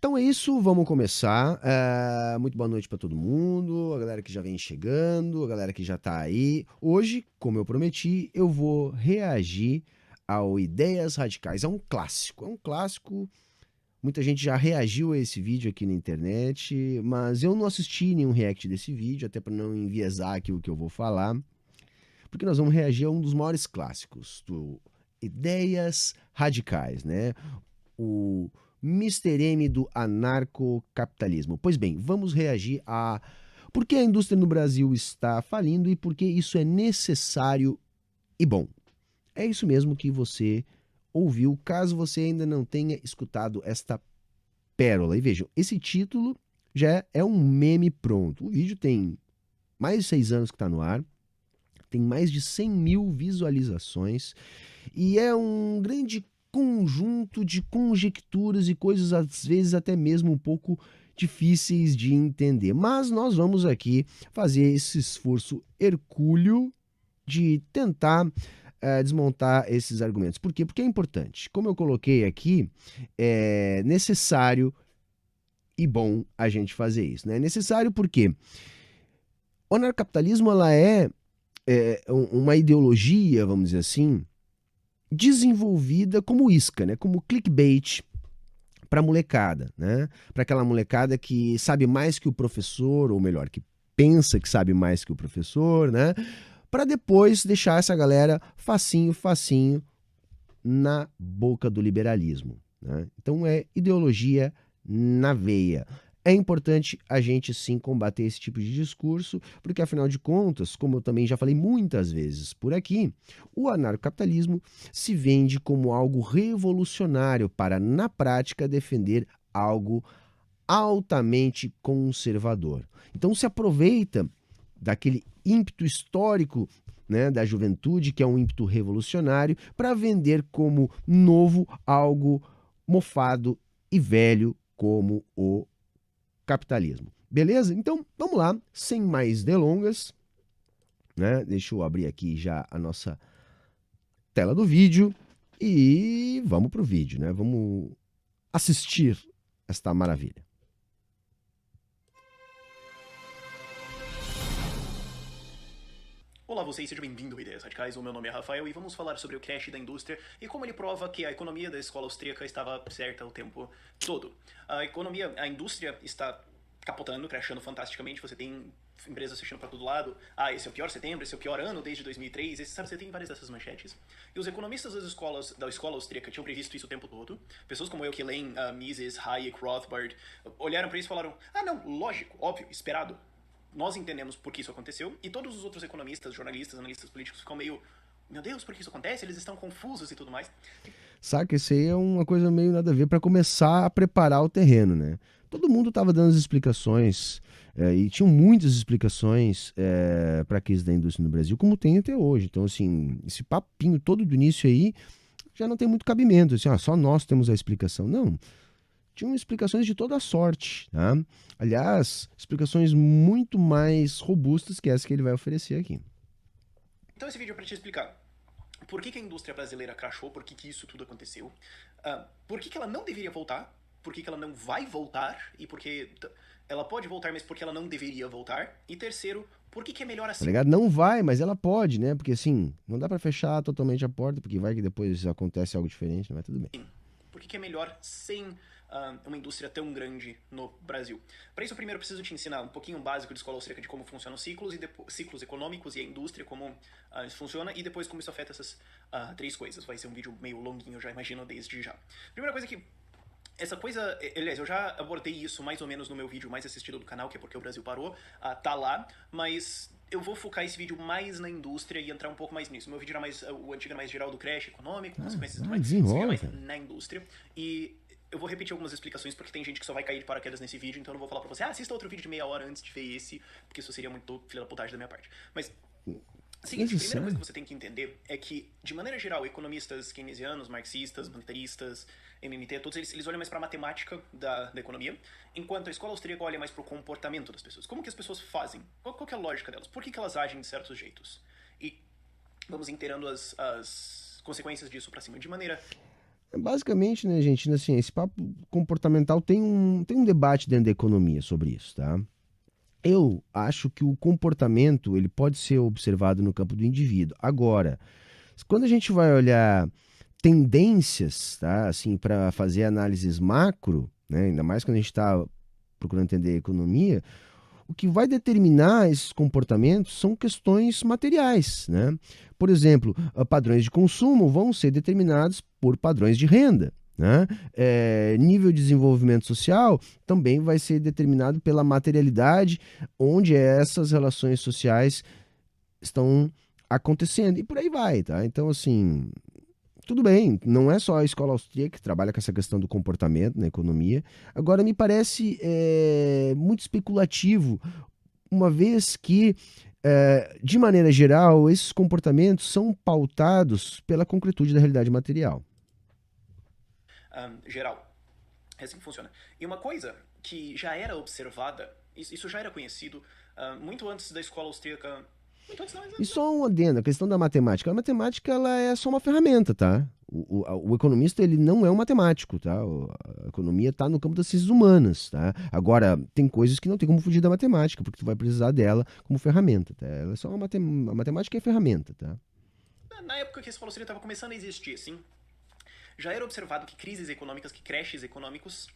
Então é isso, vamos começar. Muito boa noite para todo mundo, a galera que já vem chegando, a galera que já tá aí. Hoje, como eu prometi, eu vou reagir ao Ideias Radicais. É um clássico. Muita gente já reagiu a esse vídeo aqui na internet, mas eu não assisti nenhum react desse vídeo, até para não enviesar aqui o que eu vou falar, porque nós vamos reagir a um dos maiores clássicos do Ideias Radicais, né? O Mister M do anarcocapitalismo. Pois bem, vamos reagir a por que a indústria no Brasil está falindo e por que isso é necessário e bom. É isso mesmo que você ouviu, caso você ainda não tenha escutado esta pérola. E vejam, esse título já é um meme pronto. O vídeo tem mais de 6 anos que está no ar, tem mais de 100 mil visualizações e é um grande conjunto de conjecturas e coisas, às vezes até mesmo um pouco difíceis de entender. Mas nós vamos aqui fazer esse esforço hercúleo de tentar desmontar esses argumentos. Por quê? Porque é importante. Como eu coloquei aqui, é necessário e bom a gente fazer isso. Né? É necessário porque o anarcapitalismo ela é uma ideologia, vamos dizer assim, desenvolvida como isca, né? Como clickbait para molecada, né? Para aquela molecada que sabe mais que o professor, ou melhor, que pensa que sabe mais que o professor, né? Para depois deixar essa galera facinho na boca do liberalismo, né? Então é ideologia na veia. É importante a gente sim combater esse tipo de discurso, porque afinal de contas, como eu também já falei muitas vezes por aqui, o anarcocapitalismo se vende como algo revolucionário para, na prática, defender algo altamente conservador. Então se aproveita daquele ímpeto histórico, né, da juventude, que é um ímpeto revolucionário, para vender como novo algo mofado e velho como o capitalismo. Beleza? Então, vamos lá, sem mais delongas, né? Deixa eu abrir aqui já a nossa tela do vídeo e vamos pro vídeo, né? Vamos assistir esta maravilha. Olá você e seja bem-vindo ao Ideias Radicais, o meu nome é Rafael e vamos falar sobre o crash da indústria e como ele prova que a economia da escola austríaca estava certa o tempo todo. A indústria está capotando, crashando fantasticamente, você tem empresas fechando para todo lado. Esse é o pior setembro, esse é o pior ano desde 2003, você tem várias dessas manchetes. E os economistas da escola austríaca tinham previsto isso o tempo todo. Pessoas como eu, que leem Mises, Hayek, Rothbard, olharam para isso e falaram: não, lógico, óbvio, esperado. Nós entendemos por que isso aconteceu, e todos os outros economistas, jornalistas, analistas políticos ficam meio: meu Deus, por que isso acontece? Eles estão confusos e tudo mais. Saca, isso aí é uma coisa meio nada a ver para começar a preparar o terreno, né? Todo mundo estava dando as explicações, e tinham muitas explicações para a crise da indústria no Brasil, como tem até hoje. Então, assim, esse papinho todo do início aí já não tem muito cabimento. Assim, só nós temos a explicação. Não. Tinham explicações de toda sorte, tá? Aliás, explicações muito mais robustas que essa que ele vai oferecer aqui. Então esse vídeo é para te explicar por que a indústria brasileira crashou, por que isso tudo aconteceu, por que ela não deveria voltar, por que ela não vai voltar, e porque ela pode voltar, mas por que ela não deveria voltar, e terceiro, por que é melhor Tá assim. ligado? Não vai, mas ela pode, né? Porque assim, não dá pra fechar totalmente a porta, porque vai que depois acontece algo diferente, mas tudo bem. Por que é melhor sem uma indústria tão grande no Brasil? Para isso, eu primeiro preciso te ensinar um pouquinho básico de escola austríaca de como funcionam os ciclos, e ciclos econômicos e a indústria, como isso funciona, e depois como isso afeta essas três coisas. Vai ser um vídeo meio longuinho, já imagino desde já. Primeira coisa que essa coisa, aliás, eu já abordei isso mais ou menos no meu vídeo mais assistido do canal, que é porque o Brasil parou, tá lá, mas eu vou focar esse vídeo mais na indústria e entrar um pouco mais nisso. O meu vídeo era mais, o antigo era mais geral do crash econômico, consequências e tudo mais. Esse vídeo é Desenrola, mais cara. na indústria. E eu vou repetir algumas explicações porque tem gente que só vai cair de paraquedas nesse vídeo, então eu não vou falar pra você: assista outro vídeo de meia hora antes de ver esse, porque isso seria muito filha da putagem da minha parte. Mas seguinte, a primeira coisa que você tem que entender é que, de maneira geral, economistas keynesianos, marxistas, monetaristas, MMT, todos eles olham mais para a matemática da economia, enquanto a escola austríaca olha mais para o comportamento das pessoas. Como que as pessoas fazem? Qual que é a lógica delas? Por que elas agem de certos jeitos? E vamos inteirando as consequências disso para cima. De maneira Basicamente, né, gente, assim, esse papo comportamental tem um debate dentro da economia sobre isso, tá? Eu acho que o comportamento ele pode ser observado no campo do indivíduo. Agora, quando a gente vai olhar tendências, tá, assim, para fazer análises macro, né, ainda mais quando a gente está procurando entender a economia, o que vai determinar esses comportamentos são questões materiais, né? Por exemplo, padrões de consumo vão ser determinados por padrões de renda. Né? Nível de desenvolvimento social também vai ser determinado pela materialidade onde essas relações sociais estão acontecendo e por aí vai, tá? Então, assim, tudo bem, não é só a escola austríaca que trabalha com essa questão do comportamento na economia. Agora, me parece muito especulativo, uma vez que, de maneira geral, esses comportamentos são pautados pela concretude da realidade material. Geral. É assim que funciona. E uma coisa que já era observada, isso já era conhecido muito antes da escola austríaca. Muito antes, não, E só um adendo, a questão da matemática. A matemática ela é só uma ferramenta, tá? O economista ele não é um matemático, tá? A economia está no campo das ciências humanas, tá? Agora, tem coisas que não tem como fugir da matemática, porque tu vai precisar dela como ferramenta, tá? Ela é só a matemática é ferramenta, tá? Na época que a escola austríaca estava começando a existir, assim, já era observado que crises econômicas, que crashes econômicos,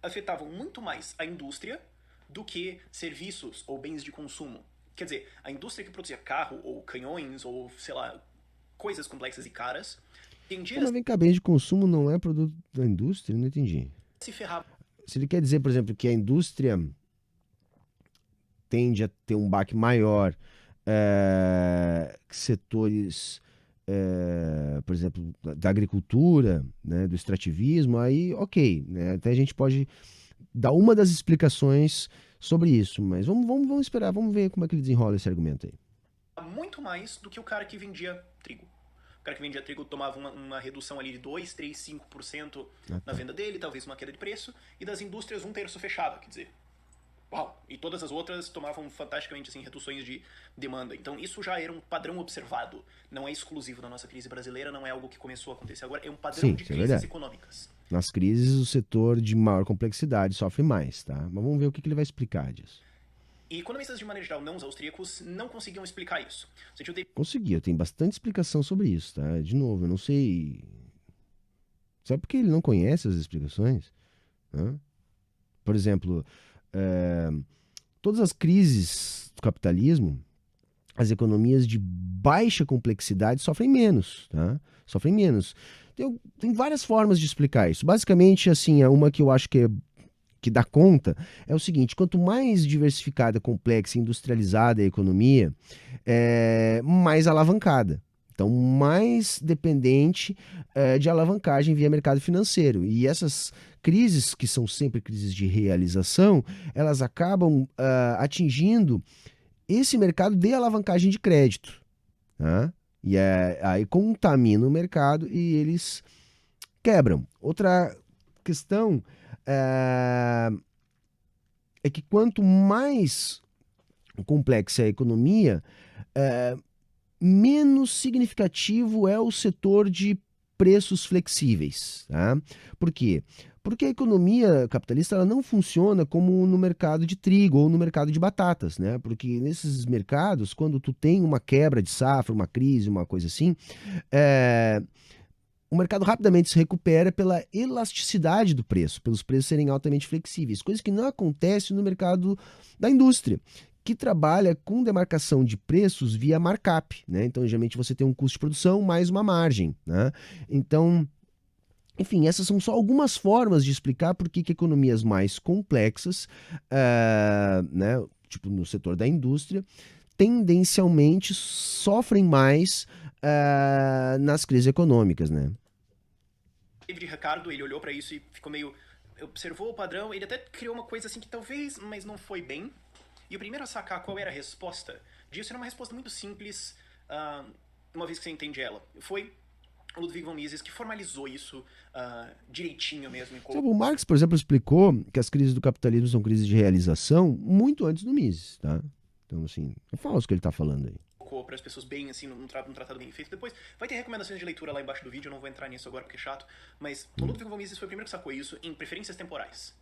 afetavam muito mais a indústria do que serviços ou bens de consumo. Quer dizer, a indústria que produzia carro ou canhões ou, sei lá, coisas complexas e caras, tendia Mas vem cá, bem de consumo não é produto da indústria? Não entendi. a se ferrar. Se ele quer dizer, por exemplo, que a indústria tende a ter um baque maior que setores, por exemplo, da agricultura, né, do extrativismo, aí ok, né, até a gente pode dar uma das explicações sobre isso, mas vamos esperar, vamos ver como é que ele desenrola esse argumento aí. Muito mais do que o cara que vendia trigo. O cara que vendia trigo tomava uma redução ali de 2, 3, 5% na venda dele, talvez uma queda de preço, e das indústrias um terço fechado, quer dizer. Uau! E todas as outras tomavam fantasticamente assim, reduções de demanda. Então isso já era um padrão observado. Não é exclusivo da nossa crise brasileira, não é algo que começou a acontecer agora, é um padrão de crises econômicas. Nas crises, o setor de maior complexidade sofre mais, tá? Mas vamos ver o que ele vai explicar disso. E economistas, de maneira geral, não os austríacos, não conseguiam explicar isso. Conseguiu, tem bastante explicação sobre isso, tá? De novo, eu não sei... Sabe por que ele não conhece as explicações? Hã? Por exemplo, todas as crises do capitalismo, as economias de baixa complexidade sofrem menos, tá? Sofrem menos. Tem várias formas de explicar isso. Basicamente, assim, uma que eu acho que dá conta é o seguinte: quanto mais diversificada, complexa e industrializada é a economia, mais alavancada. Então, mais dependente de alavancagem via mercado financeiro. E essas crises, que são sempre crises de realização, elas acabam atingindo esse mercado de alavancagem de crédito. Tá? E aí contamina o mercado e eles quebram. Outra questão é que quanto mais complexa é a economia, menos significativo é o setor de preços flexíveis. Tá? Por quê? Porque a economia capitalista ela não funciona como no mercado de trigo ou no mercado de batatas, né? Porque nesses mercados, quando tu tem uma quebra de safra, uma crise, uma coisa assim, o mercado rapidamente se recupera pela elasticidade do preço, pelos preços serem altamente flexíveis, coisa que não acontece no mercado da indústria, que trabalha com demarcação de preços via markup, né? Então, geralmente você tem um custo de produção mais uma margem, né? Então, enfim, essas são só algumas formas de explicar por que economias mais complexas, né, tipo no setor da indústria, tendencialmente sofrem mais nas crises econômicas, né? David Ricardo, ele olhou para isso e ficou meio... observou o padrão, ele até criou uma coisa assim que talvez, mas não foi bem. E o primeiro a sacar qual era a resposta disso era uma resposta muito simples, uma vez que você entende ela. Foi o Ludwig von Mises que formalizou isso direitinho mesmo. O Marx, por exemplo, explicou que as crises do capitalismo são crises de realização muito antes do Mises, tá? Então, assim, é falso o que ele está falando aí. colocou para as pessoas bem, assim, num tratado bem feito. Depois vai ter recomendações de leitura lá embaixo do vídeo, eu não vou entrar nisso agora porque é chato, mas o Ludwig von Mises foi o primeiro que sacou isso em preferências temporais.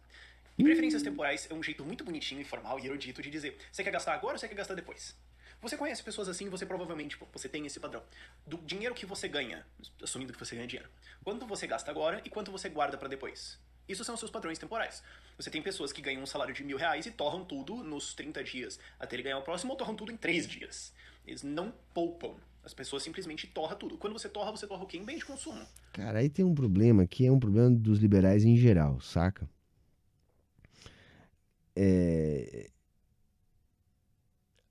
E preferências temporais é um jeito muito bonitinho e formal e erudito de dizer, você quer gastar agora ou você quer gastar depois? Você conhece pessoas assim, você provavelmente, você tem esse padrão. Do dinheiro que você ganha, assumindo que você ganha dinheiro, quanto você gasta agora e quanto você guarda para depois. Isso são os seus padrões temporais. Você tem pessoas que ganham um salário de R$1.000 e torram tudo nos 30 dias até ele ganhar o próximo, ou torram tudo em 3 dias. Eles não poupam. As pessoas simplesmente torram tudo. Quando você torra o quê? Em bem de consumo. Cara, aí tem um problema que é um problema dos liberais em geral, saca?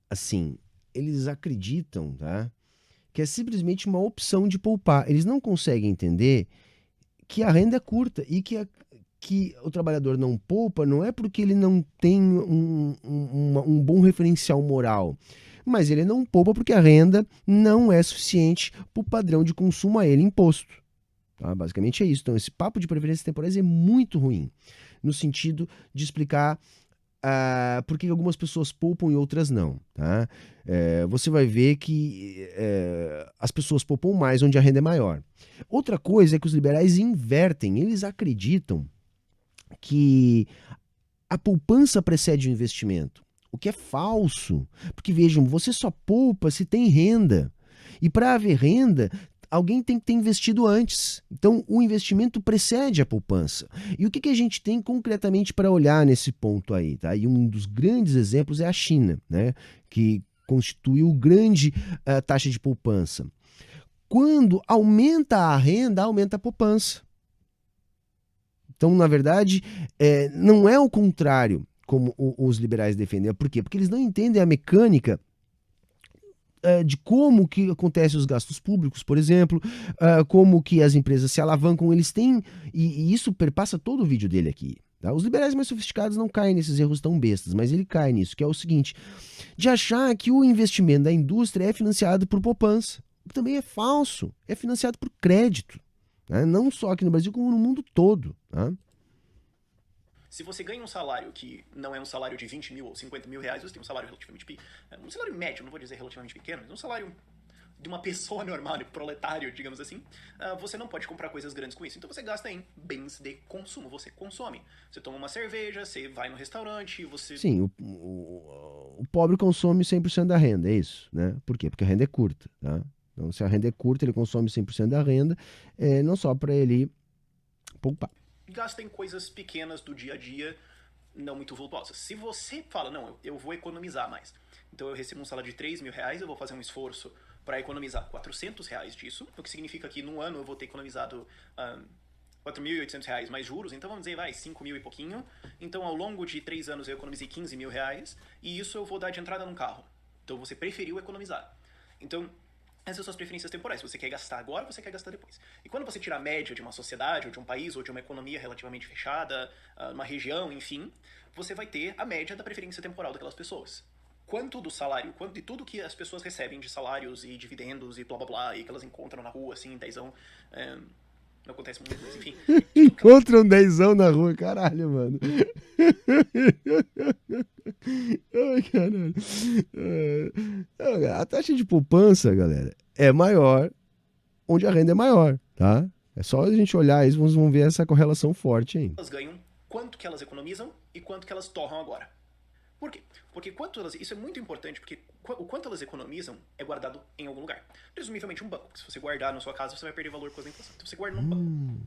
Assim, eles acreditam, tá? Que é simplesmente uma opção de poupar. Eles não conseguem entender que a renda é curta e que o trabalhador não poupa não é porque ele não tem um bom referencial moral, mas ele não poupa porque a renda não é suficiente para o padrão de consumo a ele imposto. Tá? Basicamente é isso. Então esse papo de preferências temporais é muito ruim, no sentido de explicar por que algumas pessoas poupam e outras não. Tá? Você vai ver que as pessoas poupam mais onde a renda é maior. Outra coisa é que os liberais invertem. Eles acreditam que a poupança precede o investimento, o que é falso. Porque vejam, você só poupa se tem renda. E para haver renda, alguém tem que ter investido antes. Então, o investimento precede a poupança. E o que a gente tem concretamente para olhar nesse ponto aí? Tá? E um dos grandes exemplos é a China, né? Que constituiu grande taxa de poupança. Quando aumenta a renda, aumenta a poupança. Então, na verdade, não é o contrário, como os liberais defendem. Por quê? Porque eles não entendem a mecânica de como que acontecem os gastos públicos, por exemplo, como que as empresas se alavancam. Eles têm, e isso perpassa todo o vídeo dele aqui. Tá? Os liberais mais sofisticados não caem nesses erros tão bestas, mas ele cai nisso, que é o seguinte, de achar que o investimento da indústria é financiado por poupança. O que também é falso, é financiado por crédito. Né? Não só aqui no Brasil, como no mundo todo. Tá? Se você ganha um salário que não é um salário de 20 mil ou 50 mil reais, você tem um salário relativamente um salário médio, não vou dizer relativamente pequeno, mas um salário de uma pessoa normal, proletário, digamos assim, você não pode comprar coisas grandes com isso. Então você gasta em bens de consumo, você consome. Você toma uma cerveja, você vai no restaurante, você... Sim, o pobre consome 100% da renda, é isso, né? Por quê? Porque a renda é curta, tá? Então, se a renda é curta, ele consome 100% da renda, não só para ele poupar. Gasta em coisas pequenas do dia a dia, não muito vultuosas. Se você fala, não, eu vou economizar mais, então eu recebo um salário de 3 mil reais, eu vou fazer um esforço para economizar 400 reais disso, o que significa que num ano eu vou ter economizado 4.800 reais mais juros, então vamos dizer, 5 mil e pouquinho, então ao longo de 3 anos eu economizei 15 mil reais, e isso eu vou dar de entrada num carro. Então você preferiu economizar. Então, essas são suas preferências temporais. Você quer gastar agora ou você quer gastar depois. E quando você tira a média de uma sociedade, ou de um país, ou de uma economia relativamente fechada, uma região, enfim, você vai ter a média da preferência temporal daquelas pessoas. Quanto do salário, quanto de tudo que as pessoas recebem de salários e dividendos e blá blá blá, e que elas encontram na rua, assim, dezão, não acontece muito, mas enfim. Encontram dezão na rua, caralho, mano. Ai, caralho. A taxa de poupança, galera, é maior onde a renda é maior, tá? É só a gente olhar isso, vamos ver essa correlação forte aí. Elas ganham quanto que elas economizam e quanto que elas torram agora. Por quê? Porque isso é muito importante, porque o quanto elas economizam é guardado em algum lugar. Presumivelmente um banco. Se você guardar na sua casa, você vai perder valor por causa da inflação. Então você guarda num banco.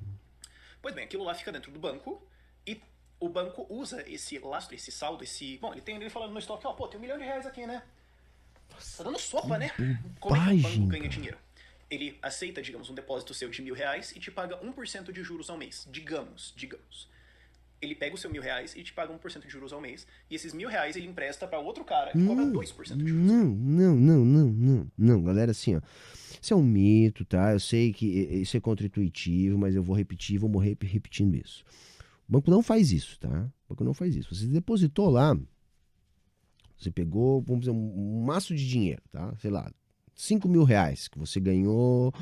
Pois bem, aquilo lá fica dentro do banco e o banco usa esse lastro, esse saldo, Bom, ele falando no estoque, ó, tem R$1 milhão aqui, né? Tá dando sopa, né? Como é que o banco ganha dinheiro? Ele aceita, digamos, um depósito seu de R$1.000 e te paga 1% de juros ao mês. Digamos. Ele pega o seu R$1.000 e te paga 1% de juros ao mês. E esses R$1.000 ele empresta para outro cara e cobra 2% de juros. Não, galera, assim, ó. Isso é um mito, tá? Eu sei que isso é contra-intuitivo, mas eu vou repetir, vou morrer repetindo isso. O banco não faz isso, tá? O banco não faz isso. Você depositou lá, você pegou, vamos dizer, um maço de dinheiro, tá? Sei lá, R$5.000 que você ganhou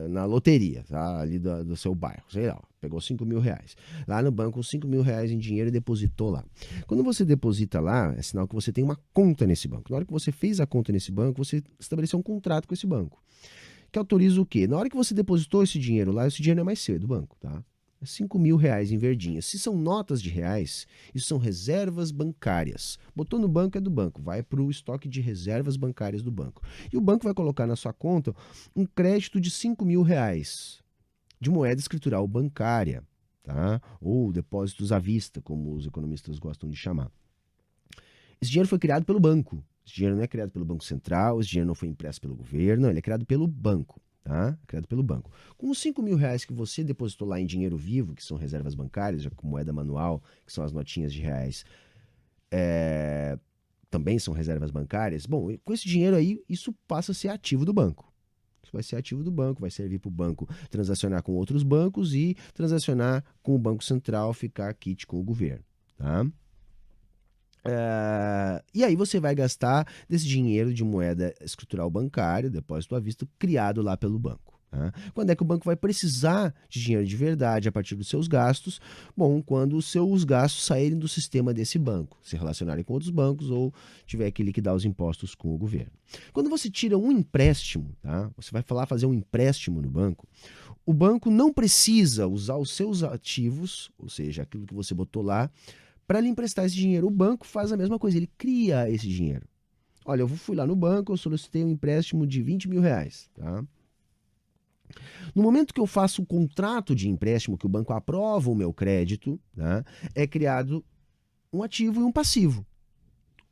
na loteria, tá? Ali do seu bairro, sei lá. pegou 5 mil reais. Lá no banco, 5 mil reais em dinheiro e depositou lá. Quando você deposita lá, é sinal que você tem uma conta nesse banco. Na hora que você fez a conta nesse banco, você estabeleceu um contrato com esse banco. Que autoriza o quê? Na hora que você depositou esse dinheiro lá, esse dinheiro não é mais seu, é do banco, tá? É 5 mil reais em verdinhas. Se são notas de reais, isso são reservas bancárias. Botou no banco, é do banco. Vai para o estoque de reservas bancárias do banco. E o banco vai colocar na sua conta um crédito de 5 mil reais de moeda escritural bancária, tá? Ou depósitos à vista, como os economistas gostam de chamar. Esse dinheiro foi criado pelo banco. Esse dinheiro não é criado pelo Banco Central, esse dinheiro não foi impresso pelo governo, ele é criado pelo banco. Tá? Criado pelo banco. Com os 5 mil reais que você depositou lá em dinheiro vivo, que são reservas bancárias, já com moeda manual, que são as notinhas de reais, também são reservas bancárias. Bom, com esse dinheiro aí, isso passa a ser ativo do banco. Isso vai ser ativo do banco, vai servir para o banco transacionar com outros bancos e transacionar com o Banco Central, ficar quite com o governo. Tá? E aí você vai gastar desse dinheiro de moeda escritural bancária, depósito à vista, criado lá pelo banco. Tá? Quando é que o banco vai precisar de dinheiro de verdade a partir dos seus gastos? Bom, quando os seus gastos saírem do sistema desse banco, se relacionarem com outros bancos ou tiver que liquidar os impostos com o governo. Quando você tira um empréstimo, tá? Você vai fazer um empréstimo no banco, o banco não precisa usar os seus ativos, ou seja, aquilo que você botou lá, para lhe emprestar esse dinheiro. O banco faz a mesma coisa, ele cria esse dinheiro. Olha, eu fui lá no banco, eu solicitei um empréstimo de 20 mil reais. Tá? No momento que eu faço o contrato de empréstimo, que o banco aprova o meu crédito, tá? É criado um ativo e um passivo.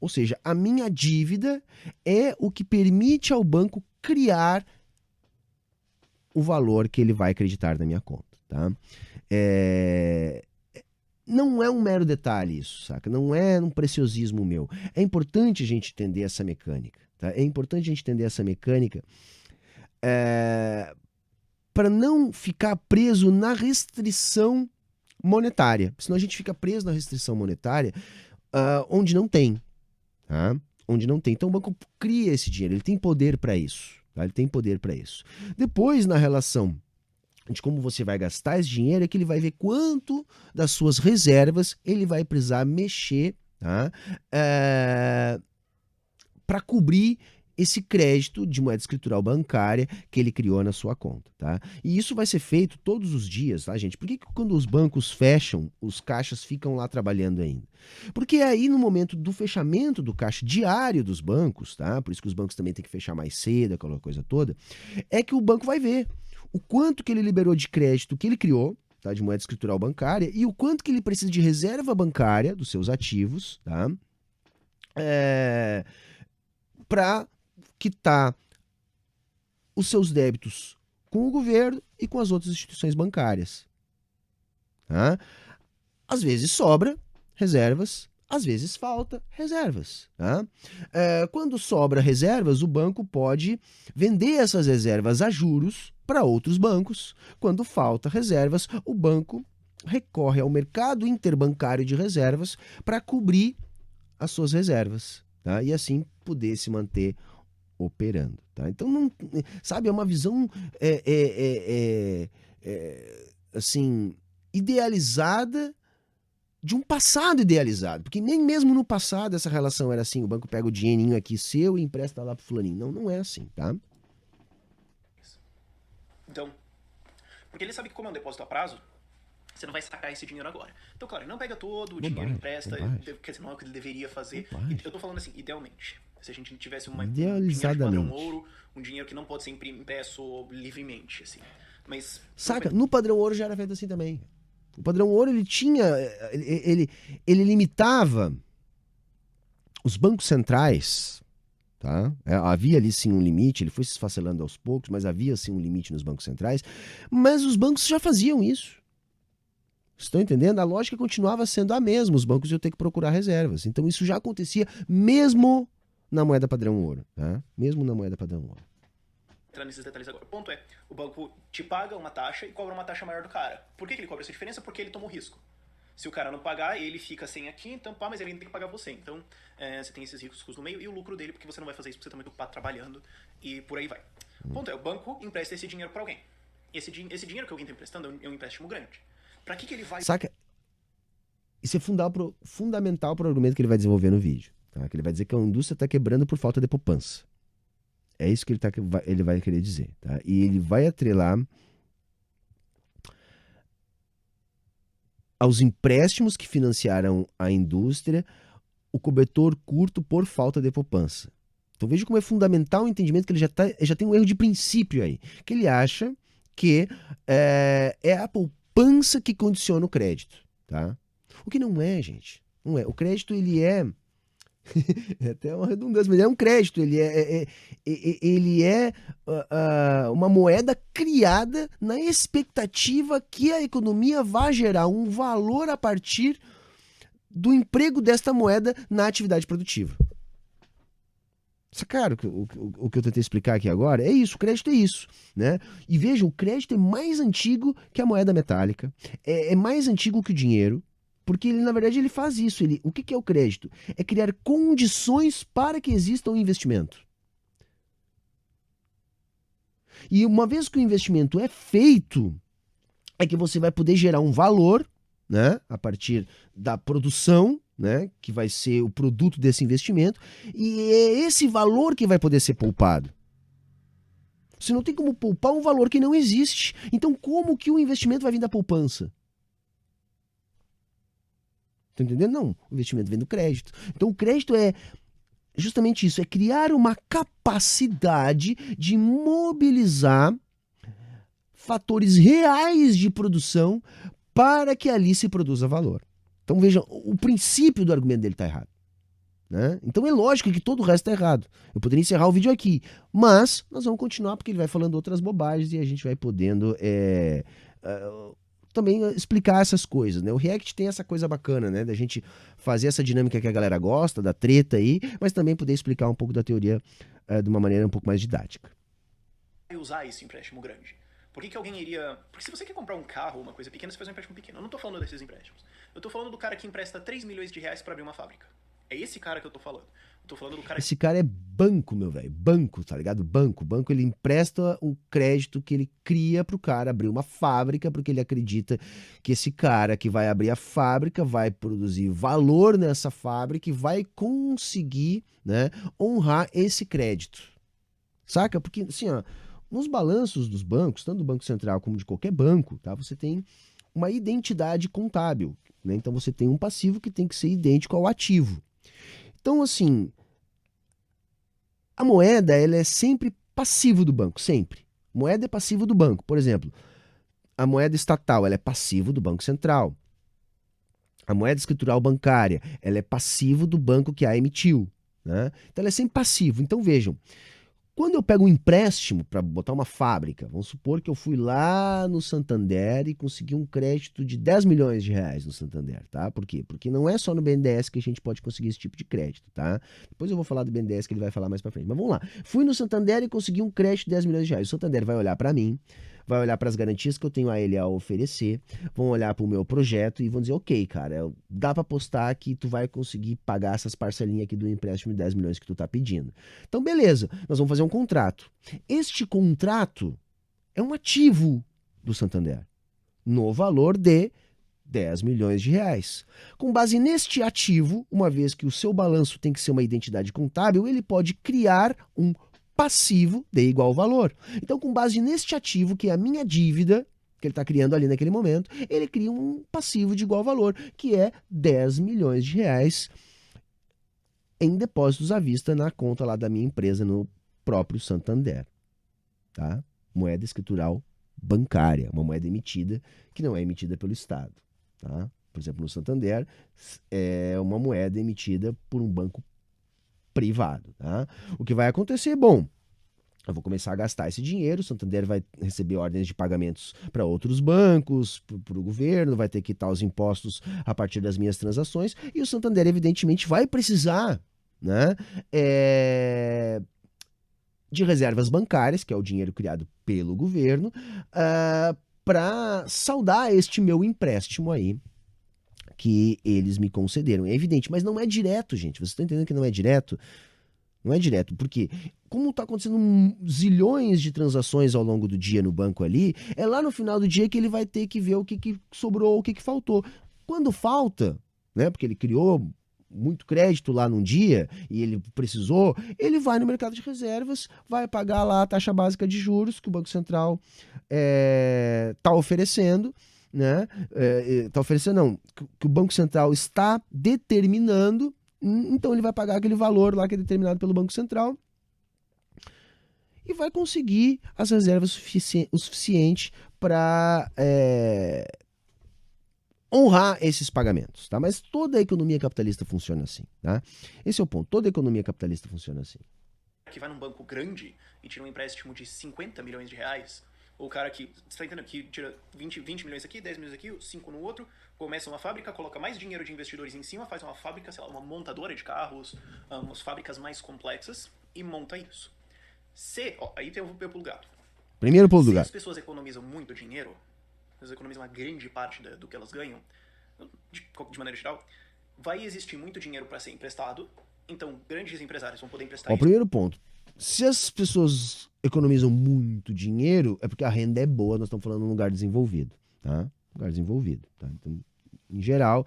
Ou seja, a minha dívida é o que permite ao banco criar o valor que ele vai acreditar na minha conta. Tá? Não é um mero detalhe isso, saca? Não é um preciosismo meu. É importante a gente entender essa mecânica. Tá? É importante a gente entender essa mecânica para não ficar preso na restrição monetária. Senão a gente fica preso na restrição monetária onde não tem. Tá? Onde não tem. Então o banco cria esse dinheiro, ele tem poder para isso. Tá? Ele tem poder para isso. Depois, na relação de como você vai gastar esse dinheiro, é que ele vai ver quanto das suas reservas ele vai precisar mexer, tá? Para cobrir esse crédito de moeda escritural bancária que ele criou na sua conta. Tá? E isso vai ser feito todos os dias, tá, gente? Por que quando os bancos fecham, os caixas ficam lá trabalhando ainda? Porque aí no momento do fechamento do caixa diário dos bancos, tá? Por isso que os bancos também têm que fechar mais cedo, aquela coisa toda, é que o banco vai ver o quanto que ele liberou de crédito que ele criou, tá, de moeda escritural bancária, e o quanto que ele precisa de reserva bancária dos seus ativos, tá, para quitar os seus débitos com o governo e com as outras instituições bancárias. Tá? Às vezes sobra reservas, às vezes falta reservas. Tá? Quando sobra reservas, o banco pode vender essas reservas a juros para outros bancos. Quando falta reservas, o banco recorre ao mercado interbancário de reservas para cobrir as suas reservas, tá? E assim poder se manter operando. Tá? Então, não, sabe, é uma visão assim, idealizada de um passado idealizado, porque nem mesmo no passado essa relação era assim, o banco pega o dinheirinho aqui seu e empresta lá pro fulaninho. Não é assim, tá? Então, porque ele sabe que como é um depósito a prazo, você não vai sacar esse dinheiro agora. Então, claro, ele não pega todo o dinheiro, empresta, quer dizer, não é o que ele deveria fazer. Eu tô falando assim, idealmente. Se a gente tivesse um dinheiro de padrão ouro, um dinheiro que não pode ser impresso livremente, assim. Mas, saca, no padrão ouro já era feito assim também. O padrão ouro, ele tinha, ele limitava os bancos centrais, tá? Havia ali sim um limite, ele foi se esfacelando aos poucos, mas havia sim um limite nos bancos centrais, mas os bancos já faziam isso. Estão entendendo? A lógica continuava sendo a mesma, os bancos iam ter que procurar reservas. Então isso já acontecia mesmo na moeda padrão ouro, tá? Mesmo na moeda padrão ouro. Entrar nesses detalhes agora. O ponto é, o banco te paga uma taxa e cobra uma taxa maior do cara. Por que ele cobra essa diferença? Porque ele toma o risco. Se o cara não pagar, ele fica sem aqui, então mas ele ainda tem que pagar você. Então, você tem esses riscos no meio e o lucro dele, porque você não vai fazer isso, porque você tá muito ocupado trabalhando e por aí vai. O ponto é, o banco empresta esse dinheiro para alguém. Esse dinheiro que alguém está emprestando é um empréstimo grande. Pra que ele vai... Saca? Isso é fundamental para o argumento que ele vai desenvolver no vídeo. Tá? Que ele vai dizer que a indústria está quebrando por falta de poupança. É isso que ele vai querer dizer. Tá? E ele vai atrelar aos empréstimos que financiaram a indústria o cobertor curto por falta de poupança. Então veja como é fundamental o entendimento que ele já tem um erro de princípio aí. Que ele acha que é a poupança que condiciona o crédito. Tá? O que não é, gente. Não é. O crédito, ele é até uma redundância, mas é um crédito. Ele é uma moeda criada na expectativa que a economia vai gerar um valor a partir do emprego desta moeda na atividade produtiva. Sacaram o que eu tentei explicar aqui agora? É isso, o crédito é isso, né? E vejam, o crédito é mais antigo que a moeda metálica, é mais antigo que o dinheiro, porque ele, na verdade, ele faz isso. O que é o crédito? É criar condições para que exista um investimento. E uma vez que o investimento é feito, é que você vai poder gerar um valor, né, a partir da produção, né, que vai ser o produto desse investimento, e é esse valor que vai poder ser poupado. Você não tem como poupar um valor que não existe. Então, como que o investimento vai vir da poupança? Tá entendendo? Não, o investimento vem do crédito. Então, o crédito é justamente isso, é criar uma capacidade de mobilizar fatores reais de produção para que ali se produza valor. Então veja, o princípio do argumento dele está errado. Né? Então é lógico que todo o resto está errado. Eu poderia encerrar o vídeo aqui, mas nós vamos continuar porque ele vai falando outras bobagens e a gente vai podendo também explicar essas coisas. Né? O React tem essa coisa bacana, né? Da gente fazer essa dinâmica que a galera gosta, da treta aí, mas também poder explicar um pouco da teoria de uma maneira um pouco mais didática. Usar esse empréstimo grande? Por que alguém iria... Porque se você quer comprar um carro, uma coisa pequena, você faz um empréstimo pequeno. Eu não tô falando desses empréstimos. Eu tô falando do cara que empresta 3 milhões de reais pra abrir uma fábrica. É esse cara que eu tô falando. Eu tô falando do cara... Esse cara é banco, meu velho. Banco, tá ligado? Banco. O banco, ele empresta um crédito que ele cria pro cara abrir uma fábrica, porque ele acredita que esse cara que vai abrir a fábrica vai produzir valor nessa fábrica e vai conseguir, né, honrar esse crédito. Saca? Porque, assim, ó, nos balanços dos bancos, tanto do Banco Central como de qualquer banco, tá, você tem uma identidade contábil. Né? Então você tem um passivo que tem que ser idêntico ao ativo. Então, assim, a moeda ela é sempre passivo do banco, sempre. Moeda é passivo do banco. Por exemplo, a moeda estatal ela é passivo do Banco Central. A moeda escritural bancária ela é passivo do banco que a emitiu. Né? Então ela é sempre passivo. Então vejam, quando eu pego um empréstimo para botar uma fábrica, vamos supor que eu fui lá no Santander e consegui um crédito de 10 milhões de reais no Santander, tá? Por quê? Porque não é só no BNDES que a gente pode conseguir esse tipo de crédito, tá? Depois eu vou falar do BNDES que ele vai falar mais para frente. Mas vamos lá. Fui no Santander e consegui um crédito de 10 milhões de reais. O Santander vai olhar para mim, vai olhar para as garantias que eu tenho a ele a oferecer, vão olhar para o meu projeto e vão dizer, ok, cara, dá para apostar que tu vai conseguir pagar essas parcelinhas aqui do empréstimo de 10 milhões que tu tá pedindo. Então, beleza, nós vamos fazer um contrato. Este contrato é um ativo do Santander, no valor de 10 milhões de reais. Com base neste ativo, uma vez que o seu balanço tem que ser uma identidade contábil, ele pode criar um passivo de igual valor. Então, com base neste ativo, que é a minha dívida, que ele está criando ali naquele momento, ele cria um passivo de igual valor, que é 10 milhões de reais em depósitos à vista na conta lá da minha empresa, no próprio Santander. Tá? Moeda escritural bancária, uma moeda emitida que não é emitida pelo Estado. Tá? Por exemplo, no Santander, é uma moeda emitida por um banco privado. Tá? O que vai acontecer? Bom, eu vou começar a gastar esse dinheiro, o Santander vai receber ordens de pagamentos para outros bancos, para o governo, vai ter que quitar os impostos a partir das minhas transações, e o Santander, evidentemente, vai precisar, né, de reservas bancárias, que é o dinheiro criado pelo governo, para saldar este meu empréstimo aí, que eles me concederam. É evidente, mas não é direto, gente. Vocês estão entendendo que não é direto? Não é direto, porque como está acontecendo zilhões de transações ao longo do dia no banco ali, é lá no final do dia que ele vai ter que ver o que sobrou, o que faltou. Quando falta, né, porque ele criou muito crédito lá num dia e ele precisou, ele vai no mercado de reservas, vai pagar lá a taxa básica de juros que o Banco Central está oferecendo, né? Está oferecendo, não, que o Banco Central está determinando, então ele vai pagar aquele valor lá que é determinado pelo Banco Central e vai conseguir as reservas o suficiente para honrar esses pagamentos, tá? Mas toda a economia capitalista funciona assim, tá? Esse é o ponto. Toda a economia capitalista funciona assim. Que vai num banco grande e tira um empréstimo de 50 milhões de reais, ou o cara que, você tá entendendo, que tira 20 milhões aqui, 10 milhões aqui, 5 no outro, começa uma fábrica, coloca mais dinheiro de investidores em cima, faz uma fábrica, sei lá, uma montadora de carros, umas fábricas mais complexas e monta isso. Aí tem o pulo do gato. Primeiro pulo do gato. Se as pessoas economizam muito dinheiro, elas economizam uma grande parte do que elas ganham, de maneira geral, vai existir muito dinheiro para ser emprestado, então grandes empresários vão poder emprestar isso. Primeiro ponto, se as pessoas economizam muito dinheiro, é porque a renda é boa, nós estamos falando num lugar desenvolvido, tá? Lugar desenvolvido, tá? Então, em geral,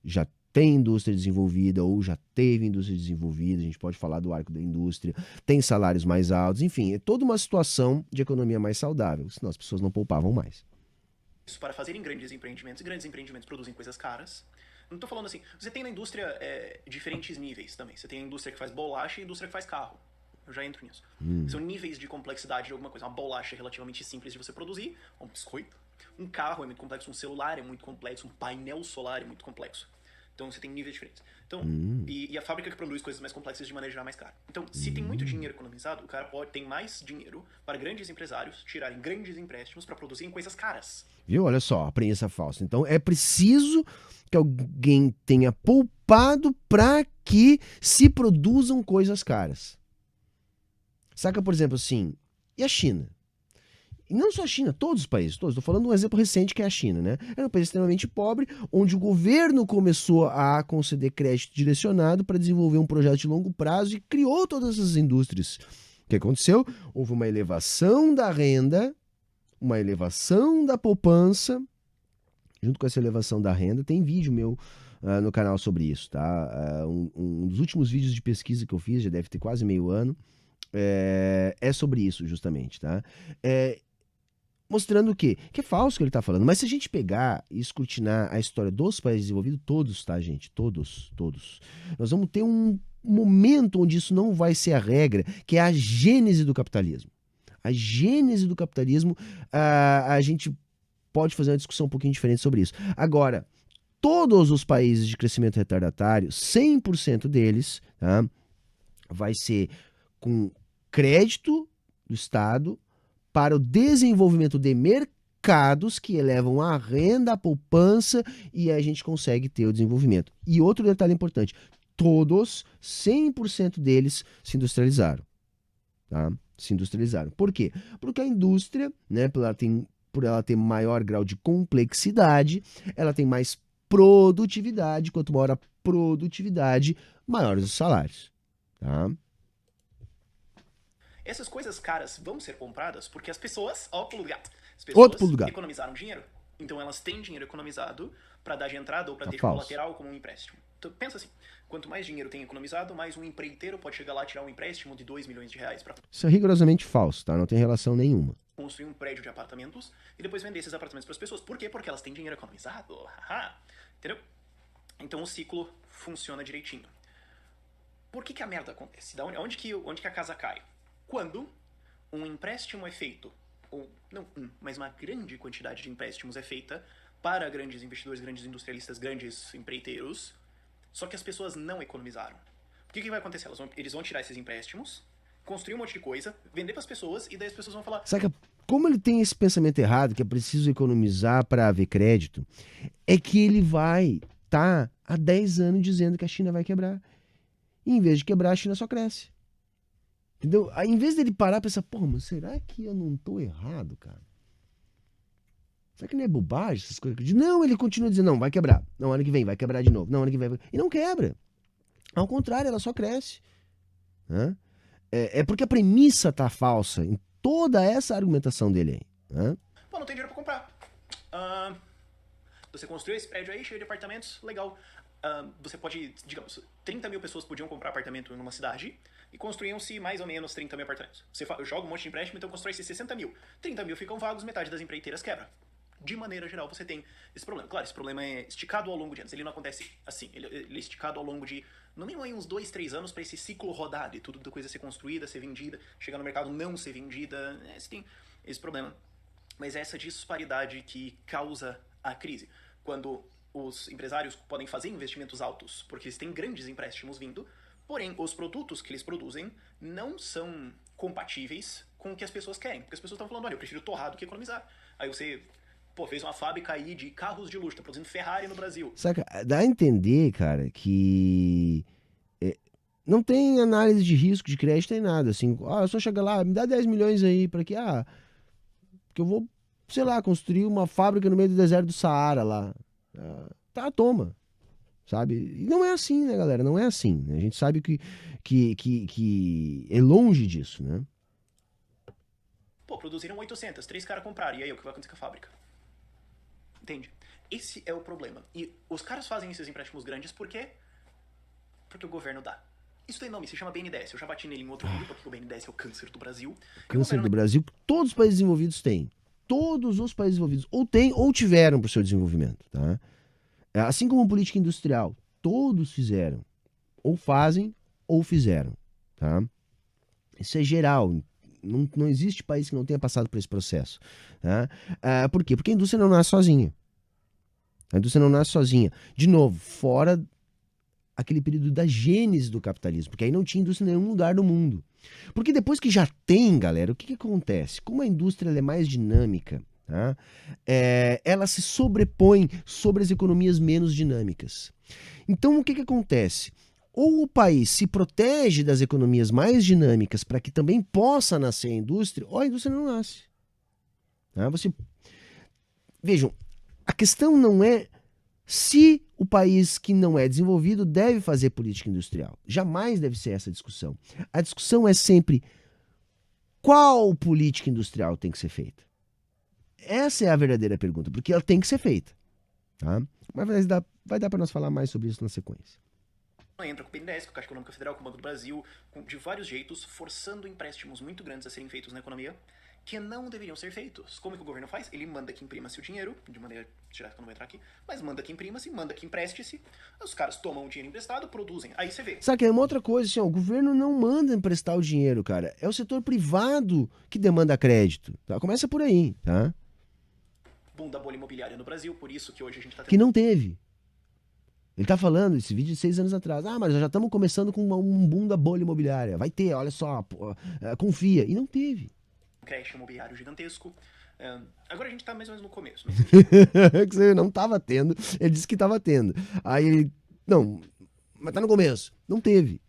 já tem indústria desenvolvida ou já teve indústria desenvolvida, a gente pode falar do arco da indústria, tem salários mais altos, enfim, é toda uma situação de economia mais saudável, senão as pessoas não poupavam mais. Isso para fazerem grandes empreendimentos, e grandes empreendimentos produzem coisas caras. Não tô falando assim, você tem na indústria diferentes níveis também, você tem a indústria que faz bolacha e a indústria que faz carro. Eu já entro nisso. São níveis de complexidade de alguma coisa. Uma bolacha é relativamente simples de você produzir, um biscoito. Um carro é muito complexo, um celular é muito complexo, um painel solar é muito complexo. Então você tem níveis diferentes. Então, e a fábrica que produz coisas mais complexas de maneira geral mais cara. Então, se tem muito dinheiro economizado, o cara tem mais dinheiro para grandes empresários tirarem grandes empréstimos para produzirem coisas caras. Viu? Olha só, a premissa falsa. Então é preciso que alguém tenha poupado para que se produzam coisas caras. Saca, por exemplo, assim, e a China? E não só a China, todos os países, todos. Estou falando de um exemplo recente que é a China, né? Era um país extremamente pobre, onde o governo começou a conceder crédito direcionado para desenvolver um projeto de longo prazo e criou todas essas indústrias. O que aconteceu? Houve uma elevação da renda, uma elevação da poupança. Junto com essa elevação da renda, tem vídeo meu no canal sobre isso, tá? Um dos últimos vídeos de pesquisa que eu fiz, já deve ter quase meio ano, é sobre isso, justamente, tá? Mostrando o quê? Que é falso o que ele está falando. Mas se a gente pegar e escrutinar a história dos países desenvolvidos, todos, tá, gente? Todos. Nós vamos ter um momento onde isso não vai ser a regra, que é a gênese do capitalismo. A gênese do capitalismo, a gente pode fazer uma discussão um pouquinho diferente sobre isso. Agora, todos os países de crescimento retardatário, 100% deles, tá, vai ser com crédito do Estado para o desenvolvimento de mercados que elevam a renda, a poupança e a gente consegue ter o desenvolvimento. E outro detalhe importante, todos, 100% deles se industrializaram. Tá? Se industrializaram. Por quê? Porque a indústria, né, por ela ter maior grau de complexidade, ela tem mais produtividade. Quanto maior a produtividade, maiores os salários. Tá? Essas coisas caras vão ser compradas porque as pessoas, pulo do gato, as Outro pessoas pulo do gato. economizaram dinheiro. Então elas têm dinheiro economizado para dar de entrada ou para ter falso. colateral como um empréstimo. Então pensa assim, quanto mais dinheiro tem economizado, mais um empreiteiro pode chegar lá e tirar um empréstimo de 2 milhões de reais para Isso é rigorosamente falso, tá? Não tem relação nenhuma. construir um prédio de apartamentos e depois vender esses apartamentos para as pessoas. Por quê? Porque elas têm dinheiro economizado. Entendeu? Então o ciclo funciona direitinho. Por que a merda acontece? Onde que a casa cai? Quando um empréstimo é feito, ou não mas uma grande quantidade de empréstimos é feita para grandes investidores, grandes industrialistas, grandes empreiteiros, só que as pessoas não economizaram. O que vai acontecer? Eles vão tirar esses empréstimos, construir um monte de coisa, vender para as pessoas, e daí as pessoas vão falar... Saca, como ele tem esse pensamento errado, que é preciso economizar para haver crédito, é que ele vai estar há 10 anos dizendo que a China vai quebrar. E em vez de quebrar, a China só cresce. Entendeu? Aí, em vez dele parar e pensar, porra, mas será que eu não tô errado, cara? Será que não é bobagem essas coisas? Não, ele continua dizendo, não, vai quebrar. Não, ano que vem vai quebrar de novo. Não, ano que vem vai... E não quebra. Ao contrário, ela só cresce. Né? É porque a premissa tá falsa em toda essa argumentação dele aí. Né? Pô, não tem dinheiro pra comprar. Você construiu esse prédio aí, cheio de apartamentos, legal. Você pode, digamos, 30 mil pessoas podiam comprar apartamento numa cidade e construíam-se mais ou menos 30 mil apartamentos. Você joga um monte de empréstimo, então constrói-se 60 mil. 30 mil ficam vagos, metade das empreiteiras quebra. De maneira geral, você tem esse problema. Claro, esse problema é esticado ao longo de anos. Ele não acontece assim. Ele é esticado ao longo de, no mínimo, uns 2, 3 anos para esse ciclo rodar de tudo da coisa ser construída, ser vendida, chegar no mercado não ser vendida. Você tem esse problema. Mas é essa disparidade que causa a crise. Quando os empresários podem fazer investimentos altos, porque eles têm grandes empréstimos vindo, porém, os produtos que eles produzem não são compatíveis com o que as pessoas querem. Porque as pessoas estão falando, olha, eu prefiro torrar do que economizar. Aí você, fez uma fábrica aí de carros de luxo, tá produzindo Ferrari no Brasil. Saca? Dá a entender, cara, que não tem análise de risco, de crédito, nem nada. Assim, eu só chega lá, me dá 10 milhões aí pra quê? Que eu vou, sei lá, construir uma fábrica no meio do deserto do Saara lá. Tá, toma. Sabe? E não é assim, né, galera? Não é assim. Né? A gente sabe que é longe disso, né? Produziram 800, 3 caras compraram. E aí, o que vai acontecer com a fábrica? Entende? Esse é o problema. E os caras fazem esses empréstimos grandes por quê? Porque o governo dá. Isso tem nome, se chama BNDES. Eu já bati nele em outro vídeo, porque o BNDES é o câncer do Brasil. O câncer do Brasil, todos os países desenvolvidos têm. Todos os países desenvolvidos ou têm ou tiveram para o seu desenvolvimento. Tá? Assim como política industrial, todos fizeram. Ou fazem ou fizeram. Tá? Isso é geral. Não existe país que não tenha passado por esse processo. Tá? Por quê? Porque a indústria não nasce sozinha. A indústria não nasce sozinha. De novo, fora aquele período da gênese do capitalismo, porque aí não tinha indústria em nenhum lugar do mundo. Porque depois que já tem, galera, o que acontece? Como a indústria é mais dinâmica, tá? Ela se sobrepõe sobre as economias menos dinâmicas. Então, o que acontece? Ou o país se protege das economias mais dinâmicas para que também possa nascer a indústria, ou a indústria não nasce. Tá? Vejam, a questão não é se o país que não é desenvolvido deve fazer política industrial. Jamais deve ser essa a discussão. A discussão é sempre qual política industrial tem que ser feita. Essa é a verdadeira pergunta, porque ela tem que ser feita. Tá? Mas vai dar para nós falar mais sobre isso na sequência. Entra com o BNDES, com a Caixa Econômica Federal, com o Banco do Brasil, de vários jeitos, forçando empréstimos muito grandes a serem feitos na economia, que não deveriam ser feitos. Como é que o governo faz? Ele manda que imprima-se o dinheiro, de maneira direta que eu não vou entrar aqui, mas manda que imprima-se, manda que empreste-se, os caras tomam o dinheiro emprestado, produzem. Aí você vê. Sabe que é uma outra coisa, assim, ó, o governo não manda emprestar o dinheiro, cara. É o setor privado que demanda crédito. Tá? Começa por aí, tá? Boom da bolha imobiliária no Brasil, por isso que hoje a gente tá tendo... Que não teve. Ele tá falando esse vídeo de 6 anos atrás. Mas já estamos começando com um boom da bolha imobiliária. Vai ter, olha só, confia. E não teve. Crash imobiliário gigantesco. Agora a gente tá mais ou menos no começo. Você não tava tendo. Ele disse que tava tendo. Aí ele... Não, mas tá no começo. Não teve.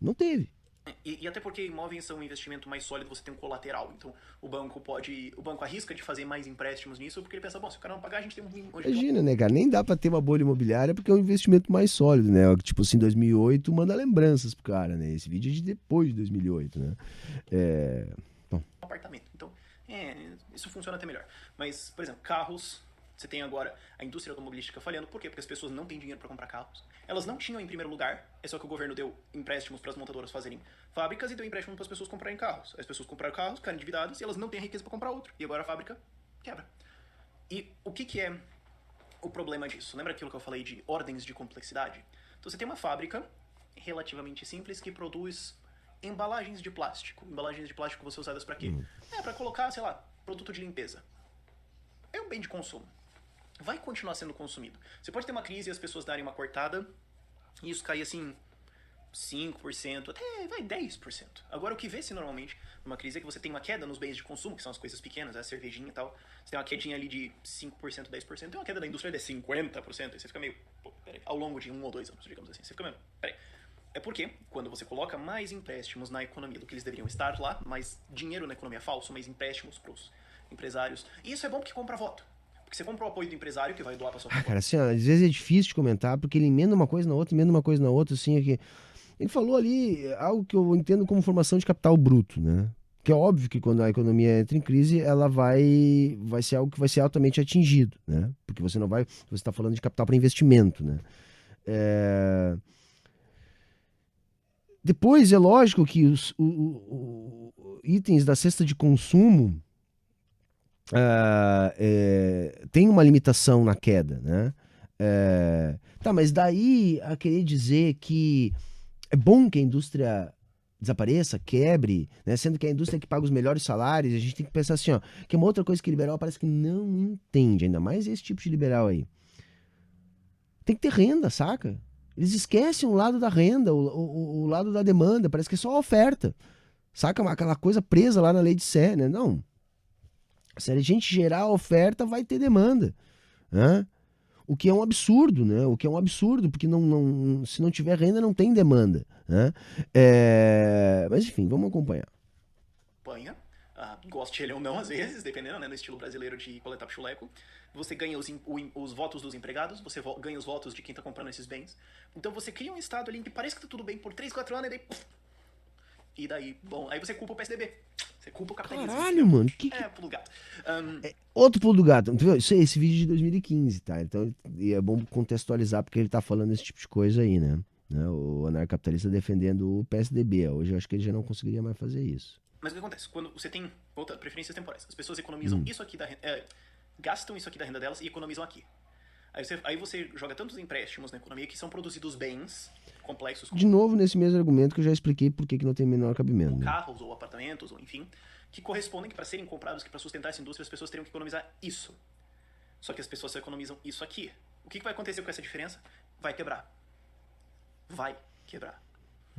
E até porque imóveis são um investimento mais sólido, você tem um colateral. Então o banco arrisca de fazer mais empréstimos nisso, porque ele pensa, bom, se o cara não pagar, a gente tem um... Imagina, né, cara? Nem dá pra ter uma bolha imobiliária porque é um investimento mais sólido, né? Tipo assim, 2008 manda lembranças pro cara, né? Esse vídeo é de depois de 2008, né? Bom. Apartamento. Então, isso funciona até melhor. Mas, por exemplo, carros... Você tem agora a indústria automobilística falhando. Por quê? Porque as pessoas não têm dinheiro para comprar carros. Elas não tinham em primeiro lugar. É só que o governo deu empréstimos para as montadoras fazerem fábricas e deu empréstimo para as pessoas comprarem carros. As pessoas compraram carros, ficaram endividadas e elas não têm riqueza para comprar outro. E agora a fábrica quebra. E o que é o problema disso? Lembra aquilo que eu falei de ordens de complexidade? Então você tem uma fábrica relativamente simples que produz embalagens de plástico. Embalagens de plástico vão ser usadas para quê? Para colocar, sei lá, produto de limpeza. É um bem de consumo. Vai continuar sendo consumido. Você pode ter uma crise e as pessoas darem uma cortada e isso cair assim 5%, até vai 10%. Agora o que vê-se normalmente numa crise é que você tem uma queda nos bens de consumo, que são as coisas pequenas, a cervejinha e tal. Você tem uma quedinha ali de 5%, 10%, tem uma queda da indústria de 50%, e você fica meio, peraí, ao longo de 1 ou 2 anos, digamos assim, você fica meio, peraí. É porque quando você coloca mais empréstimos na economia do que eles deveriam estar lá, mais dinheiro na economia falso, mais empréstimos pros empresários, e isso é bom porque compra voto. Porque você compra o apoio do empresário que vai doar pra sua cara, assim, ó, às vezes é difícil de comentar, porque ele emenda uma coisa na outra, assim, aqui. Ele falou ali algo que eu entendo como formação de capital bruto, né? Que é óbvio que quando a economia entra em crise, ela vai ser algo que vai ser altamente atingido, né? Porque você não vai, você está falando de capital para investimento, né? É, Depois é lógico que itens da cesta de consumo tem uma limitação na queda, né? Tá, mas daí a querer dizer que é bom que a indústria desapareça, quebre, né? Sendo que a indústria é que paga os melhores salários, a gente tem que pensar assim, ó, que é uma outra coisa que liberal parece que não entende, ainda mais esse tipo de liberal aí. Tem que ter renda, saca? Eles esquecem o lado da renda, o lado da demanda, parece que é só a oferta. Saca? Aquela coisa presa lá na lei de Sé, né? Não. Se a gente gerar a oferta, vai ter demanda, né? O que é um absurdo, né? O que é um absurdo, porque se não tiver renda, não tem demanda, né? Mas enfim, vamos acompanhar. Campanha, goste ele ou não, às vezes, dependendo, né, no estilo brasileiro de coletar chuleco. Você ganha os votos dos empregados, você ganha os votos de quem tá comprando esses bens. Então você cria um estado ali em que parece que tá tudo bem por 3, 4 anos, e daí... E daí, bom, aí você culpa o PSDB. Você culpa o capitalismo. Caralho, mano. Pulo gato. Outro pulo do gato. Esse vídeo de 2015, tá? Então é bom contextualizar porque ele tá falando esse tipo de coisa aí, né? O anarcapitalista defendendo o PSDB. Hoje eu acho que ele já não conseguiria mais fazer isso. Mas o que acontece? Quando você tem preferências temporais, as pessoas economizam isso aqui gastam isso aqui da renda delas e economizam aqui. Aí você joga tantos empréstimos na economia que são produzidos bens complexos. De novo, nesse mesmo argumento que eu já expliquei por que não tem menor cabimento. Ou carros, ou apartamentos, ou enfim, que correspondem que para serem comprados, que para sustentar essa indústria, as pessoas teriam que economizar isso. Só que as pessoas só economizam isso aqui. O que vai acontecer com essa diferença? Vai quebrar. Vai quebrar.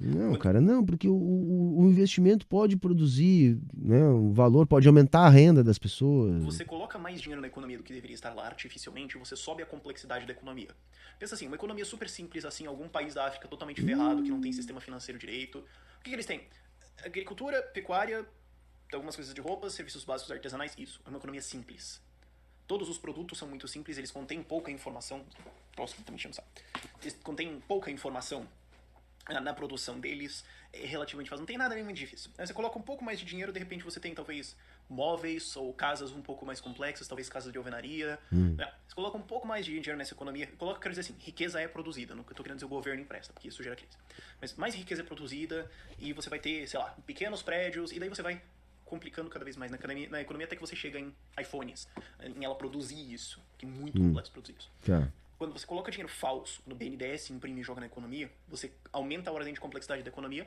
Não, cara, não, porque o investimento pode produzir, né, um valor, pode aumentar a renda das pessoas. Você coloca mais dinheiro na economia do que deveria estar lá artificialmente, você sobe a complexidade da economia. Pensa assim, uma economia super simples, assim, algum país da África totalmente ferrado, que não tem sistema financeiro direito. O que eles têm? Agricultura, pecuária, algumas coisas de roupas, serviços básicos artesanais, isso. É uma economia simples. Todos os produtos são muito simples, eles contêm pouca informação. Nossa, tá me enchendo o saco. Eles contêm pouca informação na produção deles, é relativamente fácil. Não tem nada nem muito difícil. Aí você coloca um pouco mais de dinheiro, de repente você tem talvez móveis ou casas um pouco mais complexas, talvez casas de alvenaria. Você coloca um pouco mais de dinheiro nessa economia. Quero dizer assim, riqueza é produzida. Não estou querendo dizer o governo empresta, porque isso gera crise. Mas mais riqueza é produzida e você vai ter, sei lá, pequenos prédios, e daí você vai complicando cada vez mais na economia até que você chega em iPhones, em ela produzir isso, que é muito complexo produzir isso. Tá. Quando você coloca dinheiro falso no BNDES, imprime e joga na economia, você aumenta a ordem de complexidade da economia,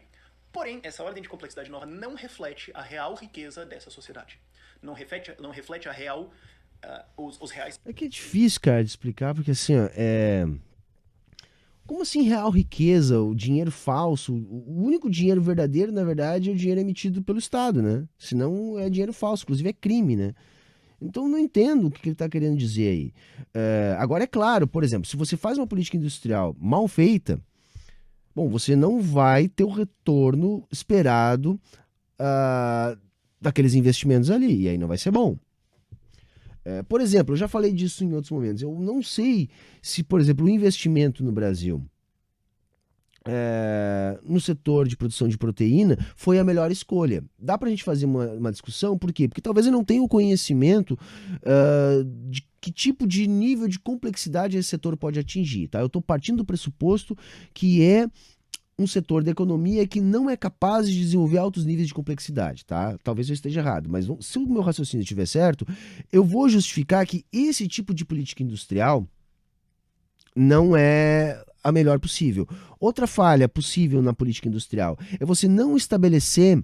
porém, essa ordem de complexidade nova não reflete a real riqueza dessa sociedade. Não reflete a real, os reais... É que é difícil, cara, de explicar, porque assim, ó, como assim real riqueza, o dinheiro falso? O único dinheiro verdadeiro, na verdade, é o dinheiro emitido pelo Estado, né? Senão é dinheiro falso, inclusive é crime, né? Então não entendo o que ele está querendo dizer aí. Agora é claro, por exemplo, se você faz uma política industrial mal feita, bom, você não vai ter o retorno esperado daqueles investimentos ali, e aí não vai ser bom. Por exemplo, eu já falei disso em outros momentos, eu não sei se, por exemplo, o investimento no Brasil no setor de produção de proteína foi a melhor escolha. Dá pra gente fazer uma discussão, por quê? Porque talvez eu não tenha o conhecimento de que tipo de nível de complexidade esse setor pode atingir, tá? Eu tô partindo do pressuposto que é um setor da economia que não é capaz de desenvolver altos níveis de complexidade, tá? Talvez eu esteja errado, mas se o meu raciocínio estiver certo, eu vou justificar que esse tipo de política industrial não é a melhor possível. Outra falha possível na política industrial é você não estabelecer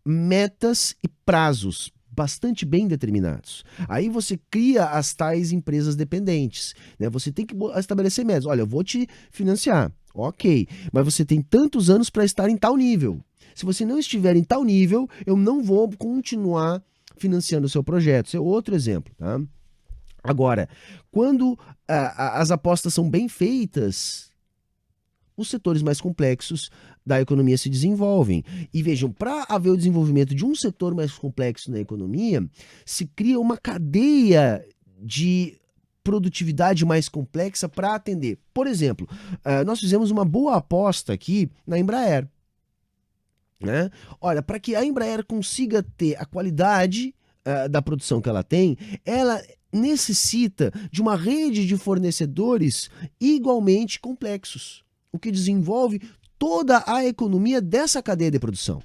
metas e prazos bastante bem determinados. Aí você cria as tais empresas dependentes, né? Você tem que estabelecer metas. Olha, eu vou te financiar, ok, mas você tem tantos anos para estar em tal nível. Se você não estiver em tal nível, eu não vou continuar financiando o seu projeto. Esse é outro exemplo, tá? Agora, quando as apostas são bem feitas, os setores mais complexos da economia se desenvolvem. E vejam, para haver o desenvolvimento de um setor mais complexo na economia, se cria uma cadeia de produtividade mais complexa para atender. Por exemplo, nós fizemos uma boa aposta aqui na Embraer. Né? Olha, para que a Embraer consiga ter a qualidade da produção que ela tem, ela necessita de uma rede de fornecedores igualmente complexos, o que desenvolve toda a economia dessa cadeia de produção.